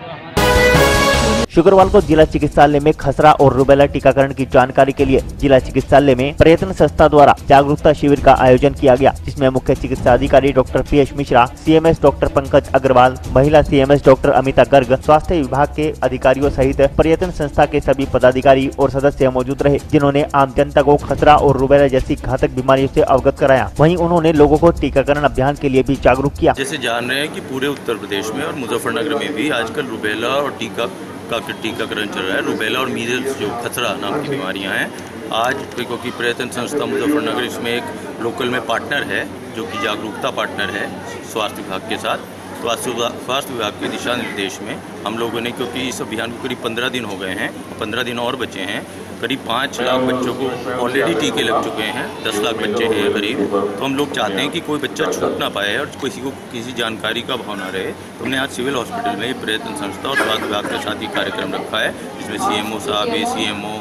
शुक्रवार को जिला चिकित्सालय में खसरा और रूबेला टीकाकरण की जानकारी के लिए जिला चिकित्सालय में प्रयत्न संस्था द्वारा जागरूकता शिविर का आयोजन किया गया, जिसमें मुख्य चिकित्सा अधिकारी doctor PS Mishra, CMS doctor Pankaj Agarwal, महिला CMS डॉक्टर अमिता गर्ग, स्वास्थ्य विभाग के अधिकारियों सहित प्रयत्न संस्था के सभी पदाधिकारी और सदस्य मौजूद रहे, जिन्होंने आम जनता को खसरा और रूबेला जैसी घातक बीमारियों से अवगत कराया। वहीं उन्होंने लोगों को टीकाकरण अभियान के लिए भी जागरूक किया। जैसे जान रहे हैं कि पूरे उत्तर प्रदेश में और मुजफ्फरनगर में भी आजकल रूबेला और टीकाकरण चल रहा है। रूबेला और मीजल्स जो खसरा नाम की बीमारियां हैं, आज क्योंकि प्रयत्न संस्था मुजफ्फरनगर इसमें एक लोकल में पार्टनर है, जो कि जागरूकता पार्टनर है स्वास्थ्य विभाग के साथ। स्वास्थ्य विभाग के दिशा निर्देश में हम लोगों ने, क्योंकि इस अभियान को करीब 15 दिन हो गए हैं, 15 दिन और बचे हैं, करीब 5 लाख बच्चों को ऑलरेडी टीके लग चुके हैं, 10 लाख बच्चे हैं करीब। तो हम लोग चाहते हैं कि कोई बच्चा छूट ना पाए और किसी को किसी जानकारी का अभाव ना रहे। तो हमने आज सिविल हॉस्पिटल में पर्यटन संस्था और स्वास्थ्य विभाग के साथ ही कार्यक्रम रखा है, जिसमें CMO साहब, ACMO,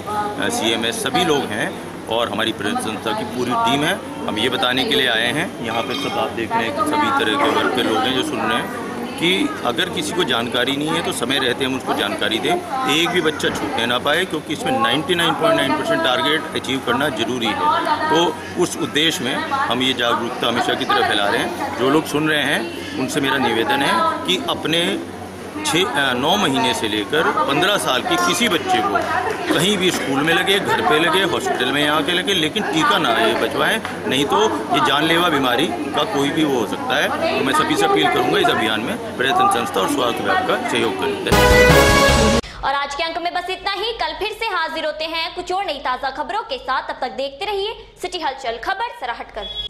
CMS सभी लोग हैं और हमारी पर्यटन संस्था की पूरी टीम है। हम ये बताने के लिए आए हैं, यहाँ पे सब आप देख रहे हैं कि सभी तरह के वर्ग के लोग हैं जो सुन रहे हैं कि अगर किसी को जानकारी नहीं है तो समय रहते हम उसको जानकारी दें, एक भी बच्चा छूटने ना पाए, क्योंकि इसमें 99.9% टारगेट अचीव करना जरूरी है। तो उस उद्देश्य में हम ये जागरूकता हमेशा की तरफ फैला रहे हैं। जो लोग सुन रहे हैं उनसे मेरा निवेदन है कि अपने 9 महीने से लेकर 15 साल के किसी बच्चे को कहीं भी स्कूल में लगे, घर पे लगे, हॉस्पिटल में यहाँ के लगे, लेकिन टीका ना ये बचवाएं, नहीं तो ये जानलेवा बीमारी का कोई भी वो हो सकता है। तो मैं सभी से अपील करूँगा इस अभियान में पर्यटन संस्था और स्वास्थ्य विभाग का सहयोग करें। और आज के अंक में बस इतना ही। कल फिर से हाजिर होते हैं कुछ और नई ताज़ा खबरों के साथ। तब तक देखते रहिए सिटी हलचल, खबर सराहट कर।